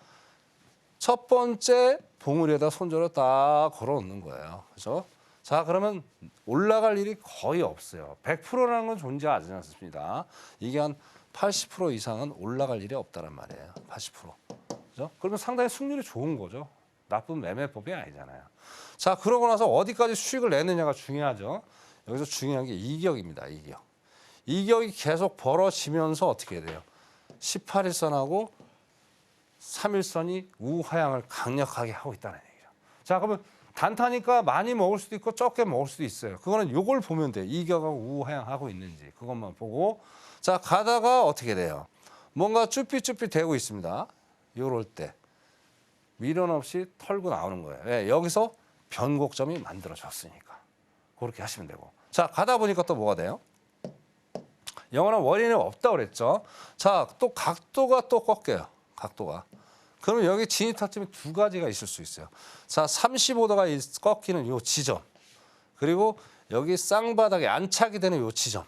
첫 번째 봉우리에다 손절을 딱 걸어놓는 거예요. 그렇죠? 자, 그러면 올라갈 일이 거의 없어요. 100%라는 건 존재하지 않습니다. 이게 한 80% 이상은 올라갈 일이 없다란 말이에요. 80%. 그죠? 그러면 상당히 승률이 좋은 거죠. 나쁜 매매법이 아니잖아요. 자, 그러고 나서 어디까지 수익을 내느냐가 중요하죠. 여기서 중요한 게 이격입니다. 이격. 이격이 계속 벌어지면서 어떻게 돼요? 18일선하고 3일선이 우하향을 강력하게 하고 있다는 얘기죠. 자, 그러면 단타니까 많이 먹을 수도 있고 적게 먹을 수도 있어요. 그거는 요걸 보면 돼요. 이격하고 우하향하고 있는지 그것만 보고 자, 가다가 어떻게 돼요? 뭔가 쭈삣쭈삣 되고 있습니다. 요럴 때 미련 없이 털고 나오는 거예요. 왜? 여기서 변곡점이 만들어졌으니까. 그렇게 하시면 되고. 자, 가다 보니까 또 뭐가 돼요? 영원한 원인이 없다고 그랬죠. 자, 또 각도가 또 꺾여요. 각도가. 그러면 여기 진입 타점이 두 가지가 있을 수 있어요. 자, 35도가 꺾이는 요 지점. 그리고 여기 쌍바닥에 안착이 되는 요 지점.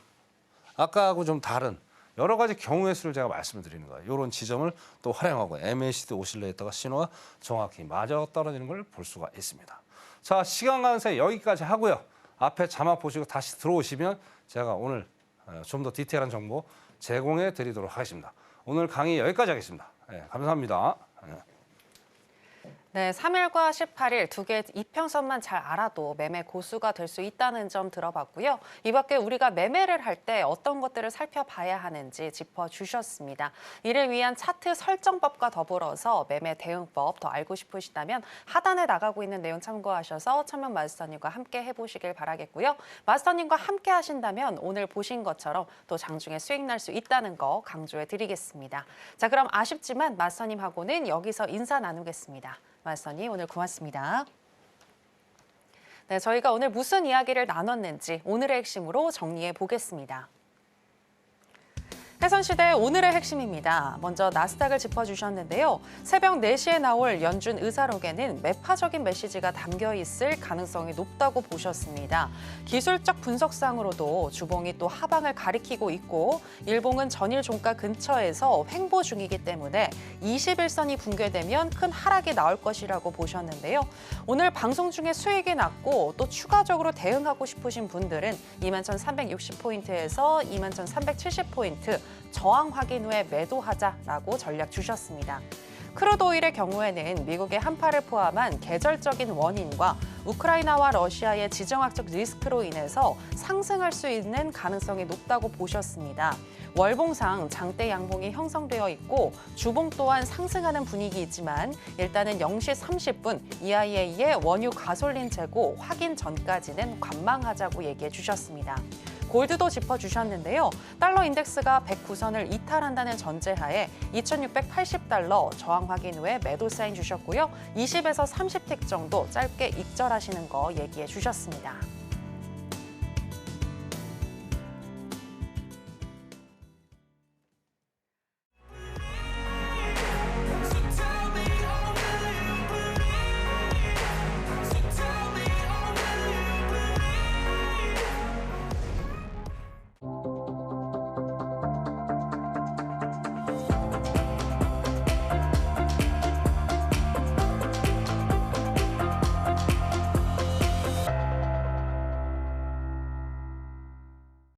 아까하고 좀 다른 여러 가지 경우의 수를 제가 말씀을 드리는 거예요. 이런 지점을 또 활용하고 MACD 오실레이터가 신호가 정확히 맞아 떨어지는 걸 볼 수가 있습니다. 자, 시간 가는 사이 여기까지 하고요. 앞에 자막 보시고 다시 들어오시면 제가 오늘 좀 더 디테일한 정보 제공해 드리도록 하겠습니다. 오늘 강의 여기까지 하겠습니다. 네, 감사합니다. 네, 3일과 18일 두 개의 이평선만 잘 알아도 매매 고수가 될 수 있다는 점 들어봤고요. 이 밖에 우리가 매매를 할 때 어떤 것들을 살펴봐야 하는지 짚어주셨습니다. 이를 위한 차트 설정법과 더불어서 매매 대응법 더 알고 싶으시다면 하단에 나가고 있는 내용 참고하셔서 천명 마스터님과 함께 해보시길 바라겠고요. 마스터님과 함께 하신다면 오늘 보신 것처럼 또 장중에 수익 날 수 있다는 거 강조해 드리겠습니다. 자, 그럼 아쉽지만 마스터님하고는 여기서 인사 나누겠습니다. 마스터님 오늘 고맙습니다. 네, 저희가 오늘 무슨 이야기를 나눴는지 오늘의 핵심으로 정리해 보겠습니다. 해선시대 오늘의 핵심입니다. 먼저 나스닥을 짚어주셨는데요. 새벽 4시에 나올 연준 의사록에는 매파적인 메시지가 담겨 있을 가능성이 높다고 보셨습니다. 기술적 분석상으로도 주봉이 또 하방을 가리키고 있고 일봉은 전일 종가 근처에서 횡보 중이기 때문에 21선이 붕괴되면 큰 하락이 나올 것이라고 보셨는데요. 오늘 방송 중에 수익이 났고 또 추가적으로 대응하고 싶으신 분들은 21,360포인트에서 21,370포인트 저항 확인 후에 매도하자라고 전략 주셨습니다. 크루드 오일의 경우에는 미국의 한파를 포함한 계절적인 원인과 우크라이나와 러시아의 지정학적 리스크로 인해서 상승할 수 있는 가능성이 높다고 보셨습니다. 월봉상 장대 양봉이 형성되어 있고 주봉 또한 상승하는 분위기이지만 일단은 0시 30분 EIA의 원유 가솔린 재고 확인 전까지는 관망하자고 얘기해 주셨습니다. 골드도 짚어주셨는데요. 달러 인덱스가 109선을 이탈한다는 전제하에 2,680달러 저항 확인 후에 매도 사인 주셨고요. 20에서 30틱 정도 짧게 익절하시는 거 얘기해 주셨습니다.